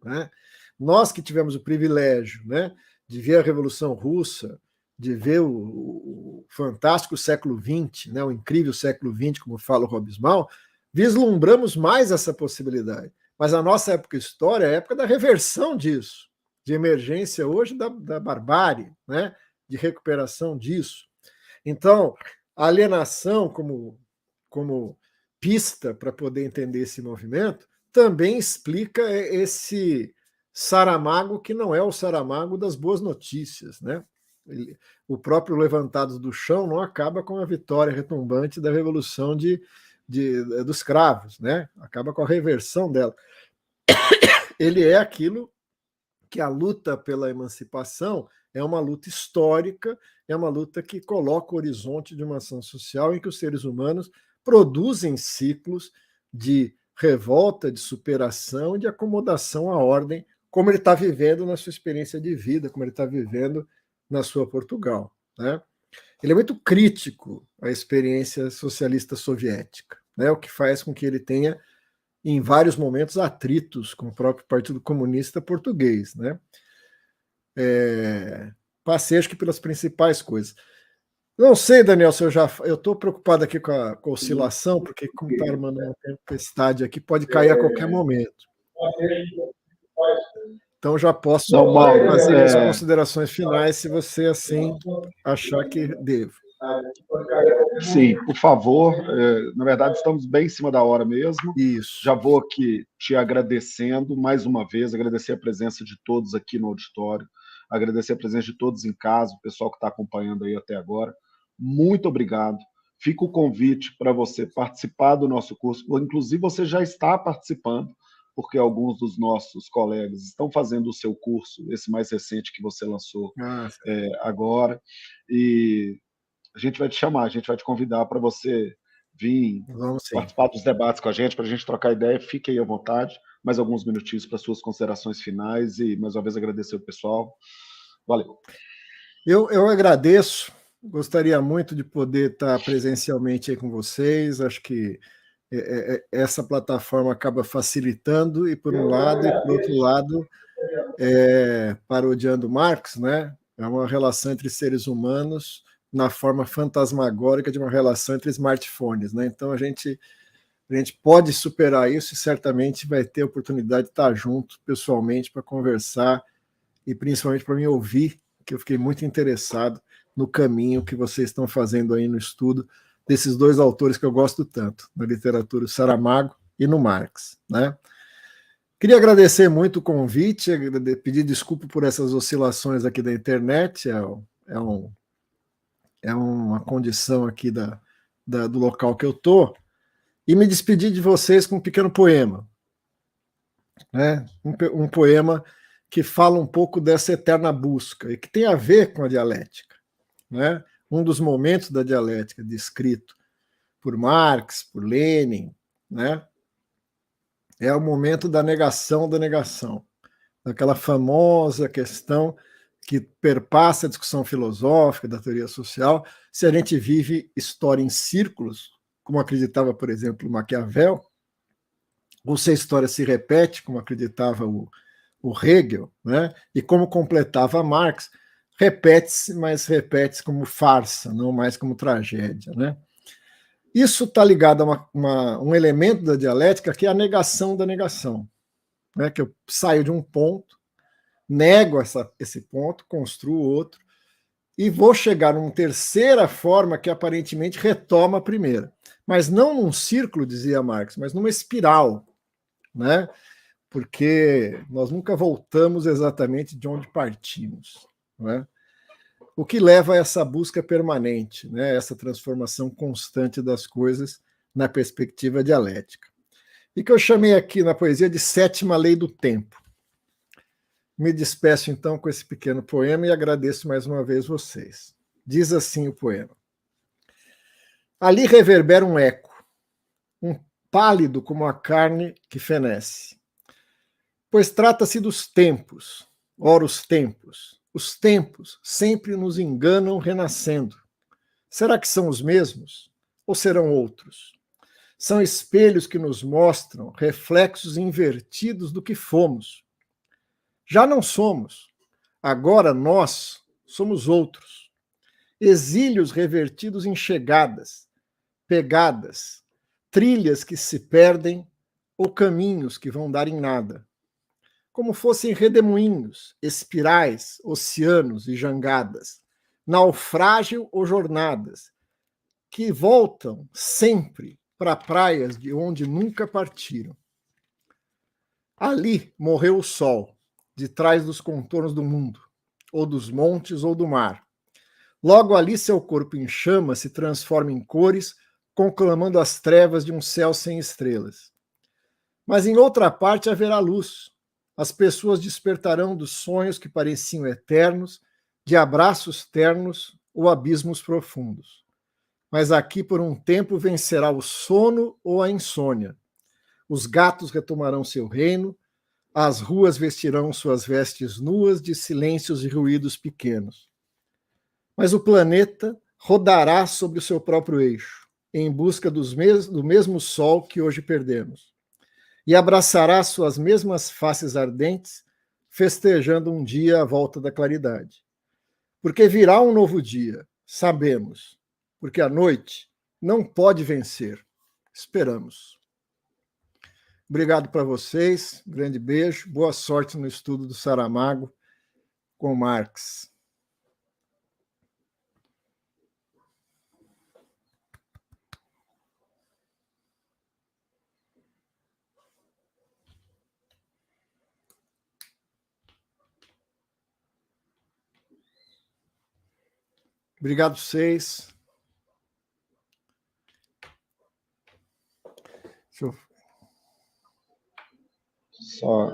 né? Nós que tivemos o privilégio, né, de ver a Revolução Russa, de ver o fantástico século XX, né, o incrível século XX, como fala o Hobsbawm, vislumbramos mais essa possibilidade. Mas a nossa época história é a época da reversão disso, de emergência hoje da barbárie, né, de recuperação disso. Então, a alienação como pista para poder entender esse movimento também explica esse Saramago que não é o Saramago das boas notícias, né? O próprio Levantados do Chão não acaba com a vitória retumbante da Revolução dos Cravos, né? Acaba com a reversão dela. Ele é aquilo que a luta pela emancipação é uma luta histórica, é uma luta que coloca o horizonte de uma ação social em que os seres humanos produzem ciclos de revolta, de superação, de acomodação à ordem, como ele está vivendo na sua experiência de vida, como ele está vivendo na sua Portugal, né? Ele é muito crítico à experiência socialista soviética, né? O que faz com que ele tenha, em vários momentos, atritos com o próprio Partido Comunista Português, né? Passei, acho que, pelas principais coisas. Não sei, Daniel, se eu estou preocupado aqui com a oscilação, porque como está armando uma tempestade aqui, pode cair a qualquer momento. Então já posso fazer as considerações finais, se você assim achar que devo. Sim, por favor. Na verdade, estamos bem em cima da hora mesmo. Isso. Já vou aqui te agradecendo mais uma vez, agradecer a presença de todos aqui no auditório, agradecer a presença de todos em casa, o pessoal que está acompanhando aí até agora. Muito obrigado. Fica o convite para você participar do nosso curso. Inclusive, você já está participando, porque alguns dos nossos colegas estão fazendo o seu curso, esse mais recente que você lançou agora. E a gente vai te chamar, a gente vai te convidar para você vir participar dos debates com a gente, para a gente trocar ideia. Fique aí à vontade. Mais alguns minutinhos para suas considerações finais e, mais uma vez, agradecer o pessoal. Valeu. Eu agradeço. Gostaria muito de poder estar presencialmente aí com vocês. Acho que essa plataforma acaba facilitando, e por um lado, e por outro lado, parodiando Marx, né? É uma relação entre seres humanos na forma fantasmagórica de uma relação entre smartphones, né? Então a gente pode superar isso e certamente vai ter oportunidade de estar junto pessoalmente para conversar e principalmente para me ouvir, que eu fiquei muito interessado no caminho que vocês estão fazendo aí no estudo desses dois autores que eu gosto tanto, na literatura, o Saramago e no Marx, né? Queria agradecer muito o convite, pedir desculpa por essas oscilações aqui da internet, é uma condição aqui do local que eu estou, e me despedir de vocês com um pequeno poema, né? Um poema que fala um pouco dessa eterna busca e que tem a ver com a dialética, né? Um dos momentos da dialética descrito por Marx, por Lenin, né? É o momento da negação, daquela famosa questão que perpassa a discussão filosófica da teoria social, se a gente vive história em círculos, como acreditava, por exemplo, Maquiavel, ou se a história se repete, como acreditava o Hegel, né? E como completava Marx, repete-se, mas repete-se como farsa, não mais como tragédia, né? Isso está ligado a um elemento da dialética que é a negação da negação, né? Que eu saio de um ponto, nego esse ponto, construo outro, e vou chegar numa terceira forma que aparentemente retoma a primeira. Mas não num círculo, dizia Marx, mas numa espiral, né? Porque nós nunca voltamos exatamente de onde partimos, né? O que leva a essa busca permanente, né? Essa transformação constante das coisas na perspectiva dialética. E que eu chamei aqui na poesia de sétima lei do tempo. Me despeço então com esse pequeno poema e agradeço mais uma vez vocês. Diz assim o poema. Ali reverbera um eco, pálido como a carne que fenece. Pois trata-se dos tempos, ora os tempos sempre nos enganam renascendo. Será que são os mesmos? Ou serão outros? São espelhos que nos mostram reflexos invertidos do que fomos. Já não somos. Agora nós somos outros. Exílios revertidos em chegadas, pegadas, trilhas que se perdem ou caminhos que vão dar em nada. Como fossem redemoinhos, espirais, oceanos e jangadas, naufrágio ou jornadas, que voltam sempre para praias de onde nunca partiram. Ali morreu o sol, de trás dos contornos do mundo, ou dos montes ou do mar. Logo ali seu corpo em chama se transforma em cores, conclamando as trevas de um céu sem estrelas. Mas em outra parte haverá luz. As pessoas despertarão dos sonhos que pareciam eternos, de abraços ternos ou abismos profundos. Mas aqui por um tempo vencerá o sono ou a insônia. Os gatos retomarão seu reino, as ruas vestirão suas vestes nuas de silêncios e ruídos pequenos. Mas o planeta rodará sobre o seu próprio eixo, em busca do mesmo sol que hoje perdemos. E abraçará suas mesmas faces ardentes, festejando um dia a volta da claridade. Porque virá um novo dia, sabemos, porque a noite não pode vencer. Esperamos. Obrigado para vocês, grande beijo, boa sorte no estudo do Saramago com Marx. Obrigado a vocês. Só